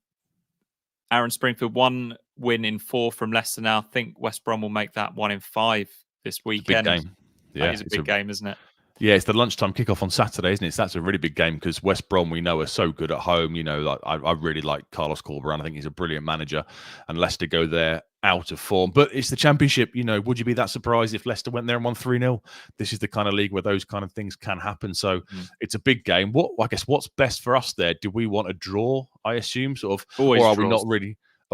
Springfield, 1 win in 4 from Leicester now. I think West Brom will make that 1 in 5 this weekend. Big game. Yeah, that is a big game, isn't it? Yeah, it's the lunchtime kickoff on Saturday, isn't it? So that's a really big game because West Brom, we know, are so good at home. I really like Carlos Corberán. I think he's a brilliant manager, and Leicester go there out of form. But it's the Championship. Would you be that surprised if Leicester went there and won 3-0? This is the kind of league where those kind of things can happen. So it's a big game. What's best for us there? Do we want a draw? I assume, sort of, always, or are draws.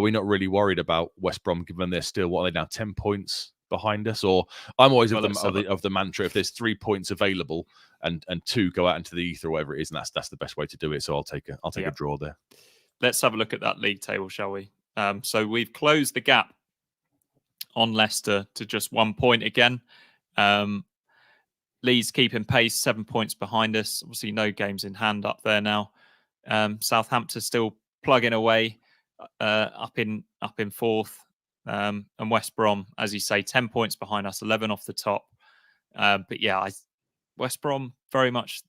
we not really worried about West Brom, given they're still, what are they now, 10 points behind us? Or I'm always of the mantra, if there's 3 points available and 2 go out into the ether or whatever it is, and that's the best way to do it. So I'll take a draw there. Let's have a look at that league table, shall we? So we've closed the gap on Leicester to just 1 point again. Leeds keeping pace, 7 points behind us. Obviously no games in hand up there now. Southampton still plugging away up in 4th. And West Brom, as you say, 10 points behind us, 11 off the top. But yeah, West Brom very much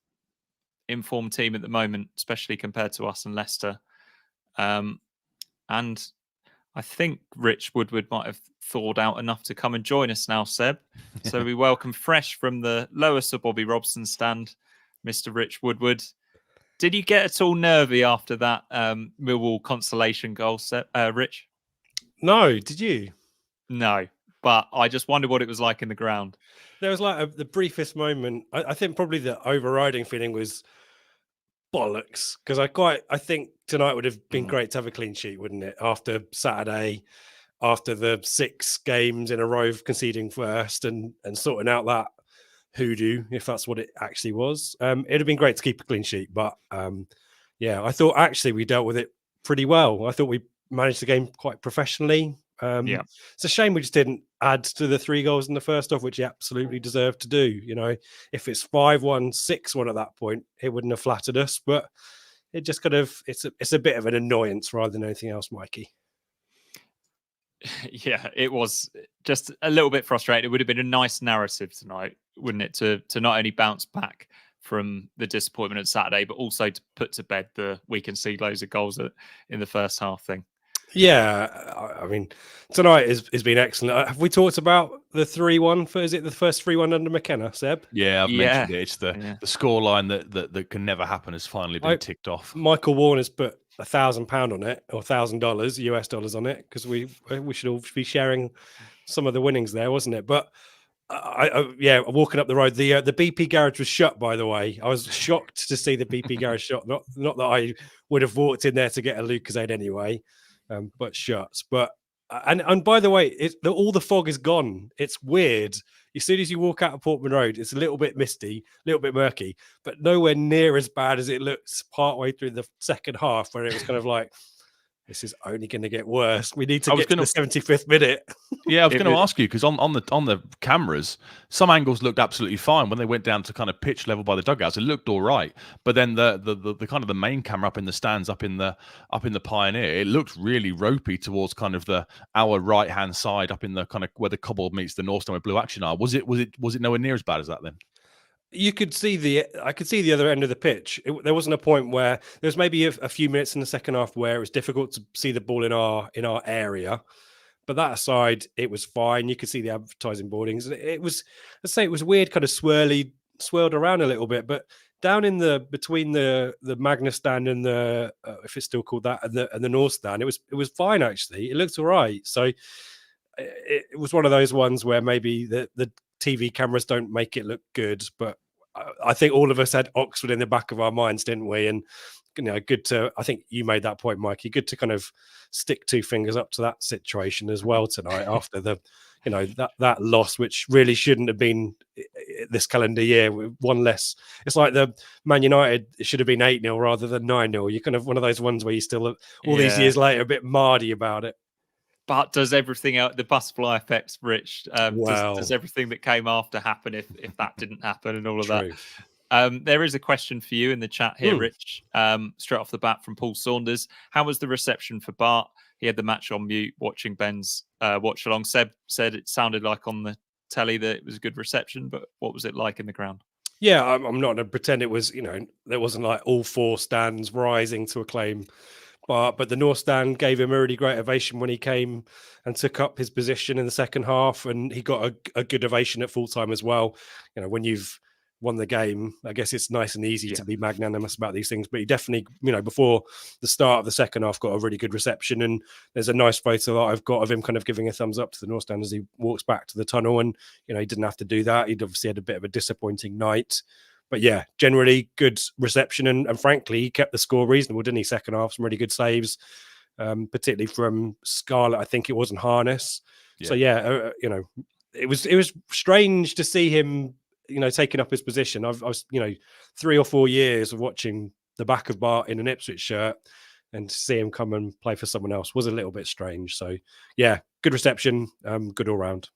informed team at the moment, especially compared to us and Leicester. And I think Rich Woodward might have thawed out enough to come and join us now, Seb. So we welcome fresh from the lower Sir Bobby Robson stand, Mr. Rich Woodward. Did you get at all nervy after that Millwall consolation goal, Seb, Rich? No, did you? No, but I just wondered what it was like in the ground. There was like the briefest moment. I think probably the overriding feeling was bollocks, because I think tonight would have been great to have a clean sheet, wouldn't it? After Saturday, after the 6 games in a row of conceding first and sorting out that hoodoo, if that's what it actually was. It'd have been great to keep a clean sheet, but yeah, I thought actually we dealt with it pretty well. I thought we managed the game quite professionally. It's a shame we just didn't add to the 3 goals in the first half, which he absolutely deserved to do. If it's 5-1, 6-1 at that point, it wouldn't have flattered us, but it just it's a bit of an annoyance rather than anything else, Mikey. Yeah, it was just a little bit frustrating. It would have been a nice narrative tonight, wouldn't it, to not only bounce back from the disappointment at Saturday, but also to put to bed the we can see loads of goals in the first half thing. Yeah, I mean, tonight has been excellent. Have we talked about the 3-1? Is it the first 3-1 under McKenna, Seb? Yeah, I've mentioned it. It's the scoreline that can never happen has finally been ticked off. Michael Warner's put £1,000 on it, or $1,000 US dollars on it, because we should all be sharing some of the winnings there, wasn't it? But walking up the road, the BP garage was shut, by the way. I was shocked to see the BP garage shut. Not that I would have walked in there to get a Lucozade anyway. But shuts. But and by the way, all the fog is gone. It's weird. As soon as you walk out of Portman Road, it's a little bit misty, a little bit murky, but nowhere near as bad as it looks partway through the second half, where it was kind of like, this is only going to get worse. We need to get to the 75th minute. Yeah, I was going to ask you, because on the cameras, some angles looked absolutely fine when they went down to kind of pitch level by the dugouts. It looked all right, but then the kind of the main camera up in the stands, up in the Pioneer, it looked really ropey towards kind of our right hand side, up in the kind of where the cobble meets the North Stand where Blue Action are. Was it nowhere near as bad as that then? I could see the other end of the pitch. There wasn't a point where there was maybe a few minutes in the second half where it was difficult to see the ball in our area, but that aside, it was fine. You could see the advertising boardings. It was, let's say, it was weird, kind of swirled around a little bit, but down in between the Magnus stand and the if it's still called that, and the North stand, it was fine actually. It looked all right. So it was one of those ones where maybe the TV cameras don't make it look good, but I think all of us had Oxford in the back of our minds, didn't we? And good to, I think you made that point, Mikey, good to kind of stick 2 fingers up to that situation as well tonight after that loss, which really shouldn't have been this calendar year with one less. It's like the Man United, it should have been 8-0 rather than 9-0. You're kind of one of those ones where you still, all these years later, a bit mardy about it. But does everything else, the butterfly effect, Rich, does everything that came after happen if that didn't happen and all of True. that? There is a question for you in the chat here, Rich, straight off the bat from Paul Saunders. How was the reception for Bart? He had the match on mute watching Ben's watch along. Seb said it sounded like on the telly that it was a good reception, but what was it like in the ground? Yeah, I'm not going to pretend it was, there wasn't like all four stands rising to acclaim. But the North Stand gave him a really great ovation when he came and took up his position in the second half, and he got a good ovation at full time as well. When you've won the game, I guess it's nice and easy to be magnanimous about these things. But he definitely, before the start of the second half, got a really good reception. And there's a nice photo that I've got of him kind of giving a thumbs up to the North Stand as he walks back to the tunnel. And he didn't have to do that. He'd obviously had a bit of a disappointing night. But yeah, generally good reception. And frankly, he kept the score reasonable, didn't he? Second half, some really good saves, particularly from Scarlett. I think it wasn't Harness. Yeah. So yeah, it was strange to see him, taking up his position. I was, 3 or 4 years of watching the back of Bart in an Ipswich shirt, and to see him come and play for someone else was a little bit strange. So yeah, good reception, good all round.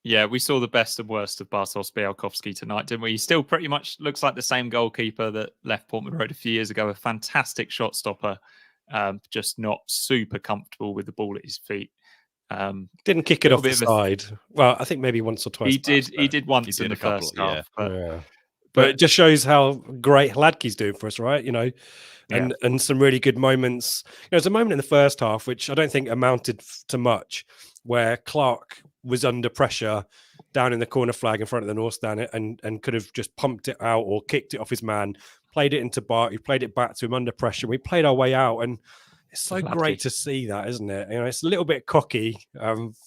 Yeah, we saw the best and worst of Bartosz Białkowski tonight, didn't we? He still pretty much looks like the same goalkeeper that left Portman Road a few years ago. A fantastic shot stopper, just not super comfortable with the ball at his feet. Didn't kick it off the side. Well, I think maybe once or twice. He did once in the first half. But it just shows how great Hladky's doing for us, right? And some really good moments. There's a moment in the first half, which I don't think amounted to much, where Clark was under pressure down in the corner flag in front of the North Stand and could have just pumped it out or kicked it off his man, played it into Bart, he played it back to him under pressure. We played our way out, and it's so great to see that, isn't it? It's a little bit cocky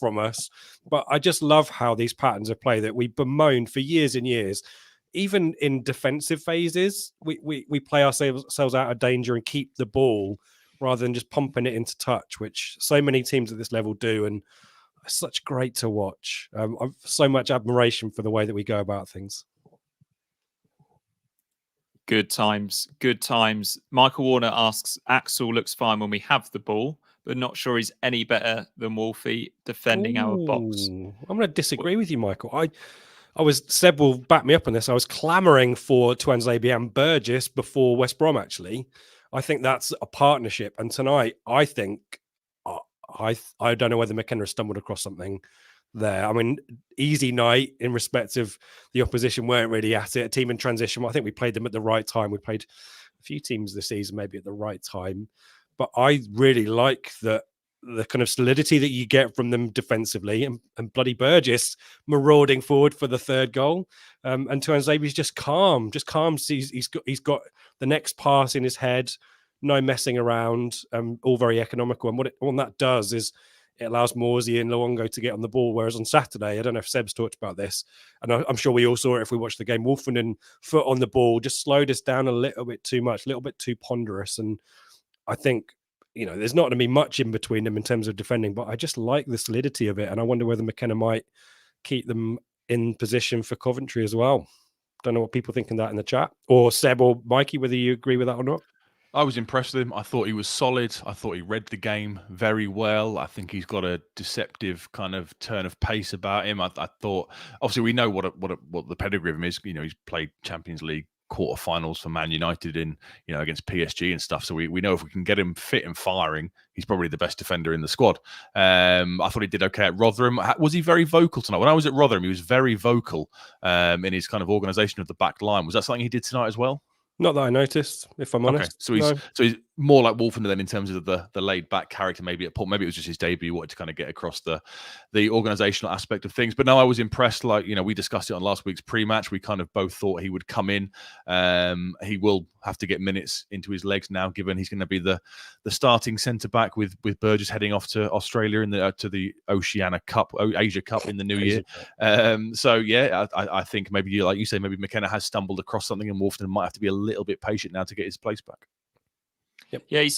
from us, but I just love how these patterns of play that we bemoaned for years and years. Even in defensive phases, we play ourselves out of danger and keep the ball rather than just pumping it into touch, which so many teams at this level do. And it's such great to watch. I've so much admiration for the way that we go about things. Good times. Michael Warner asks, Axel looks fine when we have the ball, but not sure he's any better than Wolfie defending our box. I'm going to disagree with you, Michael. Seb will back me up on this. I was clamouring for Tuanzebe and Burgess before West Brom, actually. I think that's a partnership. And tonight, I think, I don't know whether McKenna stumbled across something there. I mean, easy night in respect of the opposition weren't really at it. A team in transition. I think we played them at the right time. We played a few teams this season, maybe at the right time. But I really like the kind of solidity that you get from them defensively, and bloody Burgess marauding forward for the third goal. And Tuanzebe's just calm. He's got the next pass in his head. No messing around, all very economical. And what that does is it allows Morsey and Luongo to get on the ball. Whereas on Saturday, I don't know if Seb's talked about this, and I'm sure we all saw it if we watched the game. Wolfenden foot on the ball just slowed us down a little bit too much, a little bit too ponderous. And I think, there's not going to be much in between them in terms of defending, but I just like the solidity of it. And I wonder whether McKenna might keep them in position for Coventry as well. Don't know what people think in that in the chat, or Seb or Mikey, whether you agree with that or not. I was impressed with him. I thought he was solid. I thought he read the game very well. I think he's got a deceptive kind of turn of pace about him. I thought, obviously, we know what the pedigree of him is. He's played Champions League quarterfinals for Man United in against PSG and stuff. So we know if we can get him fit and firing, he's probably the best defender in the squad. I thought he did okay at Rotherham. Was he very vocal tonight? When I was at Rotherham, he was very vocal in his kind of organisation of the back line. Was that something he did tonight as well? Not that I noticed, if I'm honest. Okay. So he's more like Wolfenden then in terms of the laid back character. Maybe at Port, maybe it was just his debut. He wanted to kind of get across the organisational aspect of things. But no, I was impressed. Like we discussed it on last week's pre-match. We kind of both thought he would come in. He will have to get minutes into his legs now, given he's going to be the starting centre back with Burgess heading off to Australia to the Asia Cup in the new year. So yeah, I think maybe like you say, maybe McKenna has stumbled across something, and Wolfenden might have to be a little bit patient now to get his place back. Yep. Yeah, he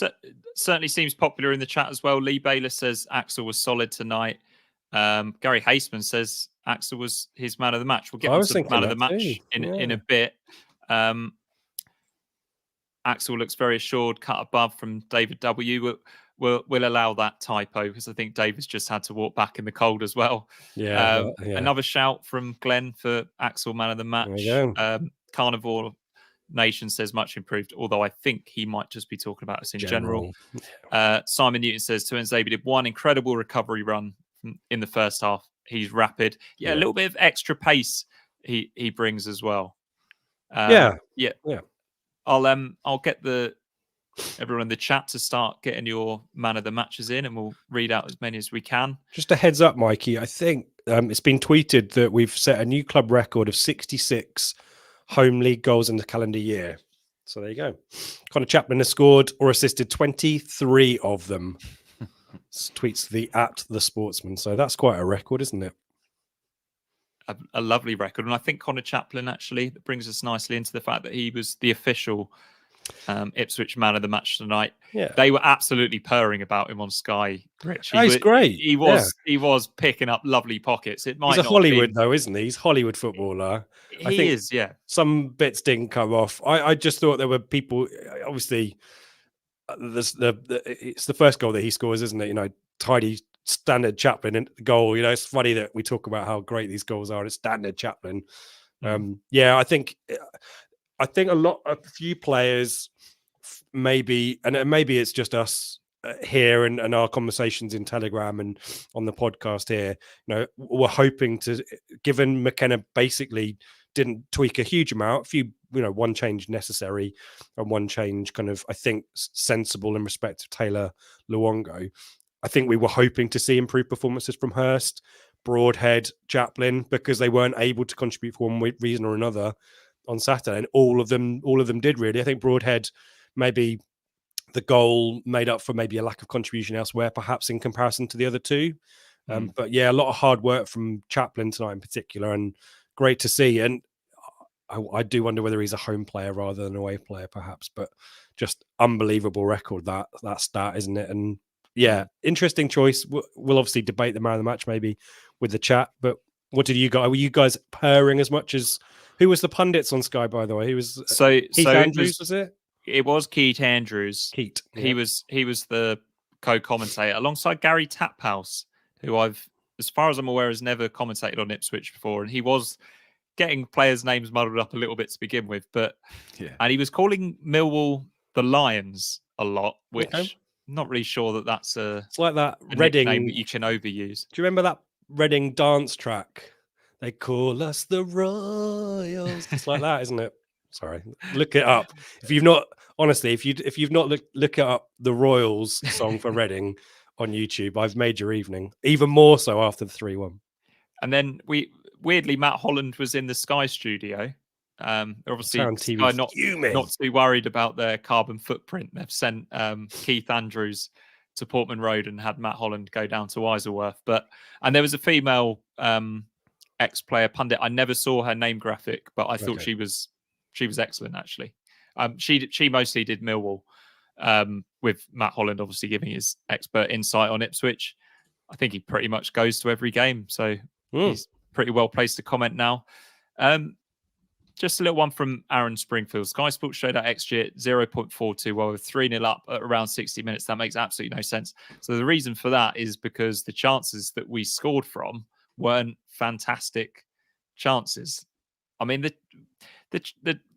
certainly seems popular in the chat as well. Lee Baylor says Axel was solid tonight. Gary Haseman says Axel was his man of the match. We'll get on to the man of the match in a bit. Axel looks very assured, cut above from David W. we'll allow that typo because I think David's just had to walk back in the cold as well. Yeah, yeah. Another shout from Glenn for Axel man of the match. There you go. Carnivore Nation says much improved, although I think he might just be talking about us in general. Simon Newton says Tuanzebe did one incredible recovery run in the first half. He's rapid. Yeah, a little bit of extra pace he brings as well. Yeah. I'll get everyone in the chat to start getting your man of the matches in, and we'll read out as many as we can. Just a heads up, Mikey. I think it's been tweeted that we've set a new club record of 66 home league goals in the calendar year. So there you go. Connor Chaplin has scored or assisted 23 of them. Tweets the Sportsman. So that's quite a record, isn't it? A lovely record. And I think Connor Chaplin actually that brings us nicely into the fact that he was the official Ipswich man of the match tonight. Yeah, they were absolutely purring about him on Sky. Rich, he's great. He was picking up lovely pockets. It might he's a Hollywood though, isn't he? He's a Hollywood footballer. He is, yeah. Some bits didn't come off. I just thought there were people. Obviously, it's the first goal that he scores, isn't it? You know, tidy standard Chaplin in the goal. You know, it's funny that we talk about how great these goals are. It's standard Chaplin. Yeah, I think a few players maybe, and maybe it's just us here and our conversations in Telegram and on the podcast here, you know, we're hoping to, given McKenna basically didn't tweak a huge amount, a few, you know, one change necessary and one change kind of, I think, sensible in respect of Taylor Luongo. I think we were hoping to see improved performances from Hurst, Broadhead, Chaplin, because they weren't able to contribute for one reason or another on Saturday, and all of them did really. I think Broadhead, maybe the goal made up for maybe a lack of contribution elsewhere, perhaps in comparison to the other two. But yeah, a lot of hard work from Chaplin tonight in particular, and great to see. And I do wonder whether he's a home player rather than an away player, perhaps. But just unbelievable record that stat, isn't it? And yeah, interesting choice. We'll obviously debate the man of the match maybe with the chat. But what did you guys? Were you guys purring as much as? Who was the pundits on Sky, by the way? He was Keith Andrews, was it? It was Keith Andrews. Keith. Yeah. He was the co-commentator alongside Gary Taphouse, who I've, as far as I'm aware, has never commentated on Ipswich before, and he was getting players' names muddled up a little bit to begin with, and he was calling Millwall the Lions a lot, which I'm not really sure that's it's like that Reading name that you can overuse. Do you remember that Reading dance track? They call us the Royals. It's like that, isn't it? Sorry, look it up. If you've not, honestly, if you've not look it up, the Royals song for Reading on YouTube. I've made your evening, even more so after the 3-1. And then weirdly, Matt Holland was in the Sky studio. Obviously, Sky not too worried about their carbon footprint. They've sent Keith Andrews to Portman Road and had Matt Holland go down to Isleworth. And there was a female ex-player pundit. I never saw her name graphic, but I thought she was excellent actually. She mostly did Milwall, with Matt Holland obviously giving his expert insight on Ipswich. I think he pretty much goes to every game, so he's pretty well placed to comment now. Just a little one from Aaron Springfield. Sky Sports showed that XG at 0.42 while we're 3-0 up at around 60 minutes. That makes absolutely no sense. So the reason for that is because the chances that we scored from weren't fantastic chances. I mean,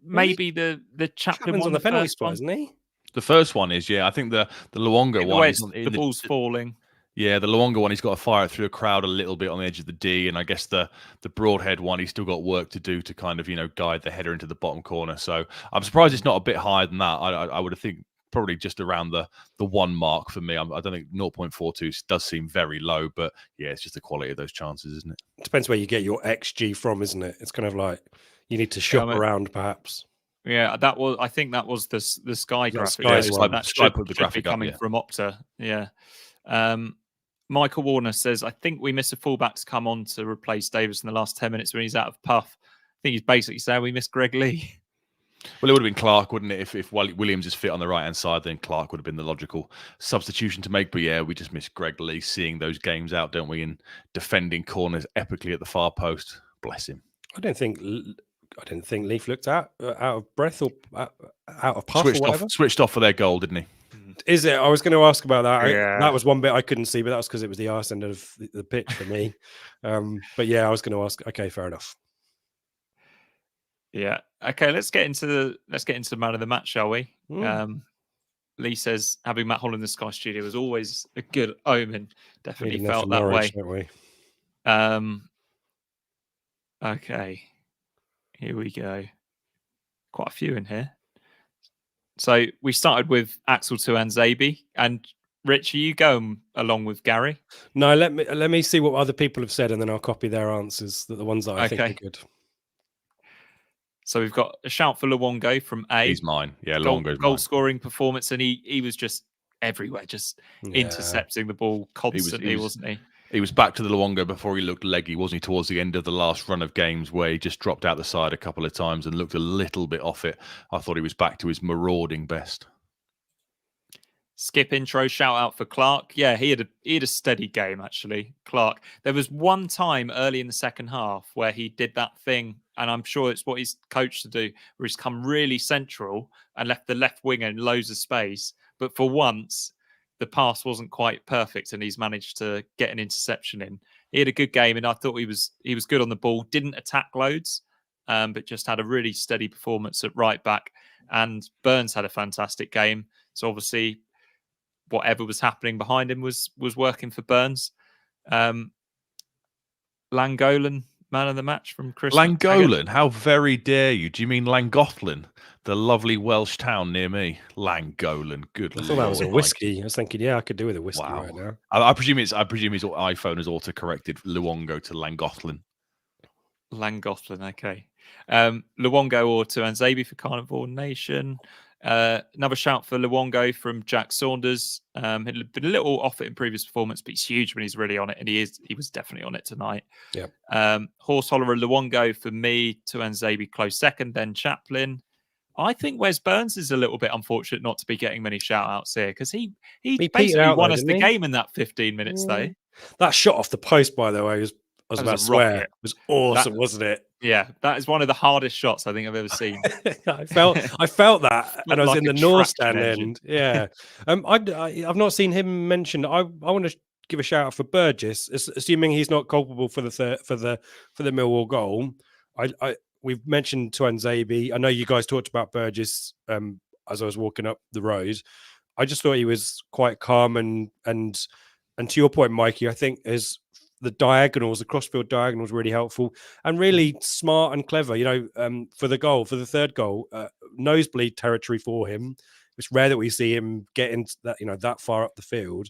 maybe the Chaplin on the penalty spot, isn't he? The first one is, yeah. I think the Luongo one is the ball's falling. Yeah, the Luongo one, he's got to fire it through a crowd a little bit on the edge of the D, and I guess the Broadhead one, he's still got work to do to kind of, you know, guide the header into the bottom corner. So I'm surprised it's not a bit higher than that. I would have think probably just around the 1 mark for me. I don't think 0.42 does seem very low, but yeah, it's just the quality of those chances, isn't it? It depends where you get your XG from, isn't it? It's kind of like you need to shop around, perhaps. Yeah, I think that was the Sky graphic. That should put the graphic be coming from Opta. Yeah. Michael Warner says, I think we miss a fullback to come on to replace Davis in the last 10 minutes when he's out of puff. I think he's basically saying we miss Greg Lee. Well, it would have been Clark, wouldn't it? If Williams is fit on the right-hand side, then Clark would have been the logical substitution to make. But yeah, we just miss Greg Lee seeing those games out, don't we? And defending corners epically at the far post. Bless him. I didn't think Leaf looked out of breath or out of puff or whatever. Switched off for their goal, didn't he? Is it? I was going to ask about that. Yeah. That was one bit I couldn't see, but that was because it was the arse end of the pitch for me. But yeah, I was going to ask. Okay, fair enough. Yeah. Okay, let's get into the man of the match, shall we? Lee says having Matt Hall in the Sky Studio was always a good omen. Definitely felt that Norwich, way. Don't we? Okay. Here we go. Quite a few in here. So we started with Axel Tuanzebe, and Rich, are you going along with Gary? No, let me see what other people have said, and then I'll copy their answers. The ones that I think are good. So we've got a shout for Luongo from A. He's mine. Yeah, Luongo's goal mine. scoring performance, and he was just everywhere, just intercepting the ball constantly, wasn't he? He was back to the Luongo before he looked leggy, wasn't he, towards the end of the last run of games where he just dropped out the side a couple of times and looked a little bit off it. I thought he was back to his marauding best. Skip intro, shout out for Clark. Yeah, he had a steady game, actually, Clark. There was one time early in the second half where he did that thing, and I'm sure it's what he's coached to do, where he's come really central and left the left winger in loads of space. But for once, the pass wasn't quite perfect, and he's managed to get an interception in. He had a good game, and I thought he was good on the ball. Didn't attack loads, but just had a really steady performance at right back. And Burns had a fantastic game. So obviously, whatever was happening behind him was working for Burns. Langolan, man of the match from Chris. Langolan? How very dare you? Do you mean Llangollen, the lovely Welsh town near me? Langolan, good. I thought that was a whiskey. I was thinking, I could do with a whiskey right now. I presume his iPhone has auto-corrected Luongo to Llangollen. Llangollen, okay. Luongo or Tuanzebe for Carnivore Nation. Another shout for Luongo from Jack Saunders. He'd been a little off it in previous performance, but he's huge when he's really on it, and he was definitely on it tonight. Yeah. Horse Hollerer Luongo for me, Tuanzebe close second, then Chaplin. I think Wes Burns is a little bit unfortunate not to be getting many shout outs here, because he basically won us the game in that 15 minutes though. That shot off the post, by the way, was awesome, wasn't it? Yeah, that is one of the hardest shots I think I've ever seen. I felt that, and I was in the North Stand end. Yeah, I've not seen him mentioned. I want to give a shout out for Burgess, assuming he's not culpable for the Millwall goal. We've mentioned Tuanzebe. I know you guys talked about Burgess as I was walking up the road. I just thought he was quite calm and to your point, Mikey, I think is the crossfield diagonals, really helpful and really smart and clever. For the third goal, nosebleed territory for him. It's rare that we see him get into that, that far up the field,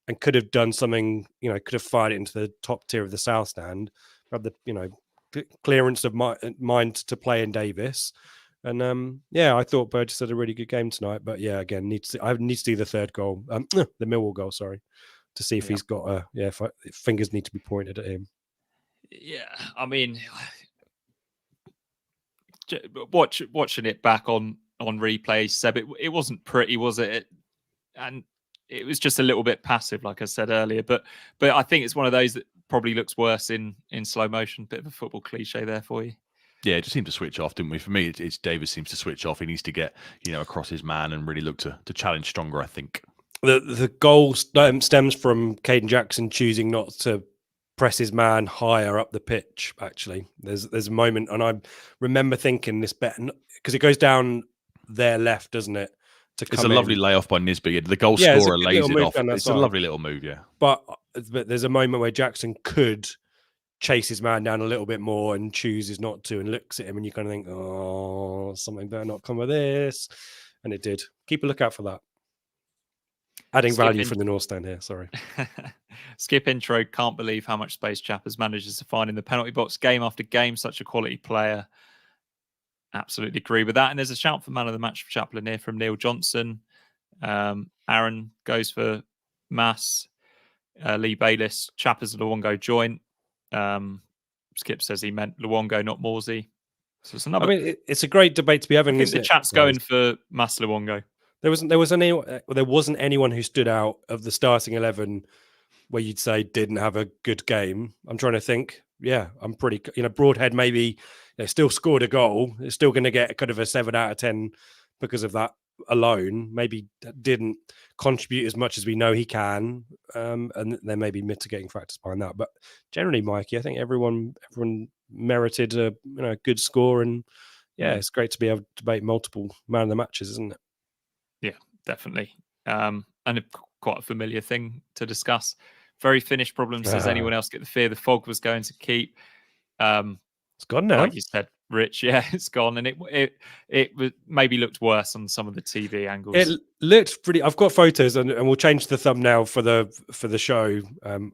and could have done something. Could have fired it into the top tier of the South Stand. Had the clearance of mind to play in Davis. And I thought Burgess had a really good game tonight. But again, I need to see the third goal, the Millwall goal, sorry, to see if he's got if fingers need to be pointed at him. Yeah, I mean, watching it back on replay, Seb, it wasn't pretty, was it? And it was just a little bit passive, like I said earlier. But I think it's one of those that probably looks worse in slow motion. Bit of a football cliche there for you. Yeah, it just seemed to switch off, didn't we? For me, it's Davis seems to switch off. He needs to get across his man and really look to challenge stronger, I think. The goal stems from Caden Jackson choosing not to press his man higher up the pitch. Actually, there's a moment, and I remember thinking this better because it goes down their left, doesn't it? It's a lovely layoff by Nisbet. The goal scorer lays it off. It's a lovely little move, yeah. But there's a moment where Jackson could chase his man down a little bit more and chooses not to, and looks at him, and you kind of think, oh, something better not come of this. And it did. Keep a lookout for that. Adding value from the North Stand here, sorry. Skip intro, can't believe how much space Chappers manages to find in the penalty box game after game. Such a quality player. Absolutely agree with that. And there's a shout for man of the match for Chaplin here from Neil Johnson. Aaron goes for Mass. Lee Bayliss, Chappers and Luongo joint. Skip says he meant Luongo, not Morsey. So it's another. It's a great debate to be having. I think the chat's going for Mass Luongo. There wasn't anyone who stood out of the starting 11 where you'd say didn't have a good game. I'm trying to think. Yeah, I'm pretty. Broadhead maybe still scored a goal. It's still going to get kind of a 7 out of 10 because of that alone maybe didn't contribute as much as we know he can, and there may be mitigating factors behind that. But generally, Mikey, I think everyone merited a good score, and it's great to be able to debate multiple man of the matches, isn't it? Yeah, definitely. And quite a familiar thing to discuss. Very finished problems. Does anyone else get the fear the fog was going to keep? It's gone now. Like you said, Rich, yeah, it's gone, and it maybe looked worse on some of the TV angles. It looked pretty. I've got photos, and we'll change the thumbnail for the show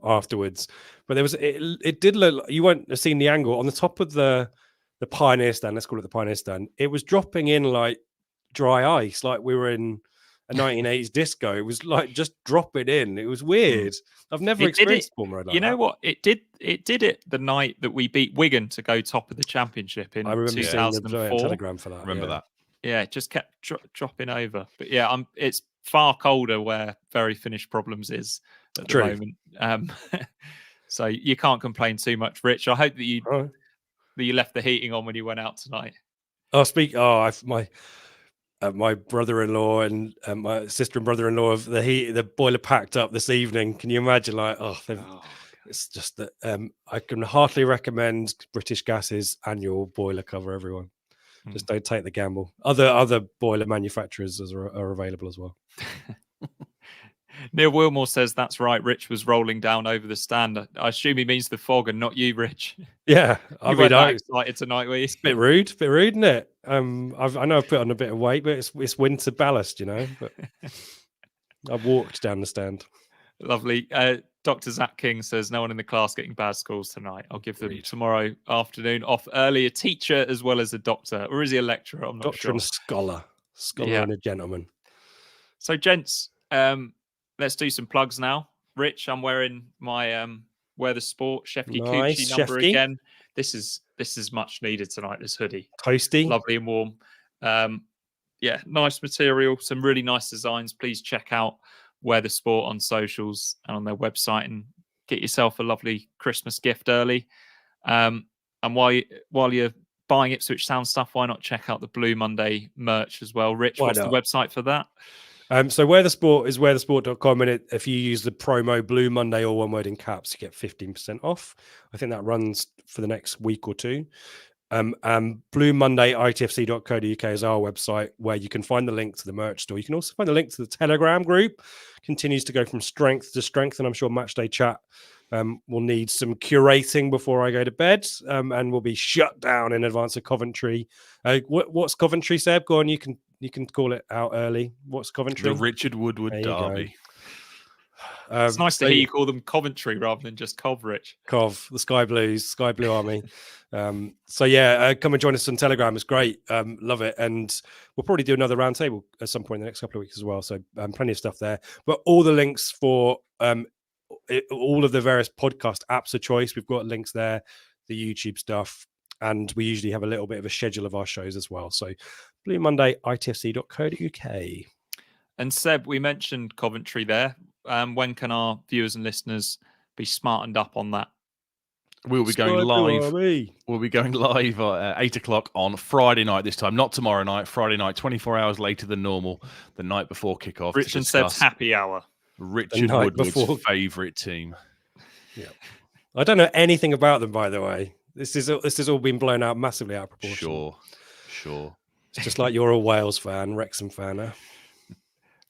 afterwards. But it did look. You won't have seen the angle on the top of the Pioneer stand. Let's call it the Pioneer stand. It was dropping in like dry ice, like we were in a 1980s disco. It was like just dropping in. It was weird. I've never experienced form road like you know that. what? It did it the night that we beat Wigan to go top of the championship in 2004. Seeing the Telegram for that. Remember that? Yeah, it just kept dropping over. But yeah, it's far colder where very finished problems is at the moment. So you can't complain too much, Rich. I hope that you left the heating on when you went out tonight. My brother-in-law and my sister and brother-in-law have the boiler packed up this evening. Can you imagine? It's just that I can heartily recommend British Gas's annual boiler cover. Everyone, just don't take the gamble. Other boiler manufacturers are available as well. Neil Wilmore says that's right. Rich was rolling down over the stand. I assume he means the fog and not you, Rich. Yeah, you weren't that excited tonight, were you? It's a bit rude, isn't it? I know I've put on a bit of weight, but it's winter ballast, But I've walked down the stand. Lovely. Dr. Zach King says no one in the class getting bad scores tonight. I'll give them tomorrow afternoon off early. A teacher as well as a doctor, or is he a lecturer? I'm not sure. Doctor and scholar and a gentleman. So, gents, let's do some plugs now. Rich, I'm wearing my Wear the Sport Shefke Coochie number again. This is much needed tonight, this hoodie. Toasty. Lovely and warm. Nice material, some really nice designs. Please check out Wear the Sport on socials and on their website and get yourself a lovely Christmas gift early. And while you're buying Ipswich Town stuff, why not check out the Blue Monday merch as well? Rich, what's the website for that? So Wear the Sport is wearthesport.com, and if you use the promo Blue Monday, all one word in caps, you get 15% off. I think that runs for the next week or two. Blue Monday ITFC.co.uk is our website where you can find the link to the merch store. You can also find the link to the Telegram group. Continues to go from strength to strength, and I'm sure Matchday Chat will need some curating before I go to bed, and will be shut down in advance of Coventry. What's Coventry, Seb? Go on, you can call it out early. What's Coventry? The Richard Woodward Derby. It's nice to hear you call them Coventry rather than just Cov, Rich. Cov, the Sky Blue Army. Come and join us on Telegram. It's great. Love it. And we'll probably do another roundtable at some point in the next couple of weeks as well. So plenty of stuff there. But all the links for all of the various podcast apps of choice, we've got links there, the YouTube stuff. And we usually have a little bit of a schedule of our shows as well. So Blue Monday, ITFC.co.uk. And Seb, we mentioned Coventry there. When can our viewers and listeners be smartened up on that? We'll be going live. We'll be going live at 8 o'clock on Friday night this time. Not tomorrow night, Friday night, 24 hours later than normal, the night before kickoff. Rich and Seb's happy hour. Richard Woodward's favourite team. Yeah, I don't know anything about them, by the way. This has all been blown out massively out of proportion. Sure. It's just like you're a Wales fan, Wrexham fan, huh?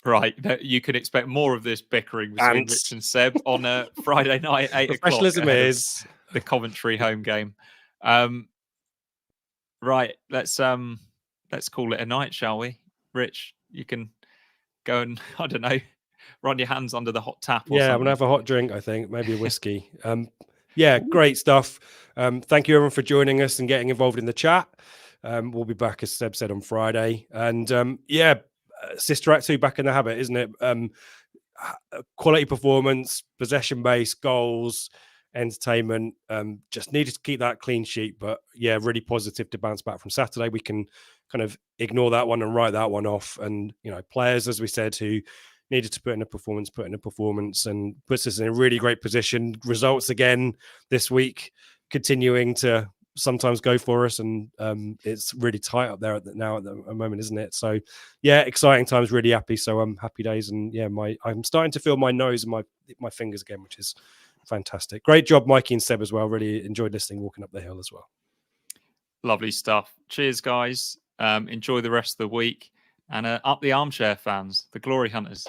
Right, you can expect more of this bickering between Rich and Seb on a Friday night, 8 o'clock. Professionalism is the Coventry home game. Right, let's call it a night, shall we? Rich, you can go and I don't know, run your hands under the hot tap. I'm gonna have a hot drink. I think maybe a whiskey. Great stuff. Thank you everyone for joining us and getting involved in the chat. We'll be back, as Seb said, on Friday. And Sister Act 2 back in the habit, isn't it? Quality performance, possession-based goals, entertainment. Just needed to keep that clean sheet. But really positive to bounce back from Saturday. We can kind of ignore that one and write that one off. And, players, as we said, who needed to put in a performance and puts us in a really great position. Results again this week, continuing to sometimes go for us, and it's really tight up there at the moment, isn't it? So yeah, exciting times, really happy. So happy days, and yeah, I'm starting to feel my nose and my fingers again, which is fantastic. Great job, Mikey and Seb, as well. Really enjoyed listening walking up the hill as well. Lovely stuff. Cheers, guys. Enjoy the rest of the week, and up the armchair fans, the glory hunters.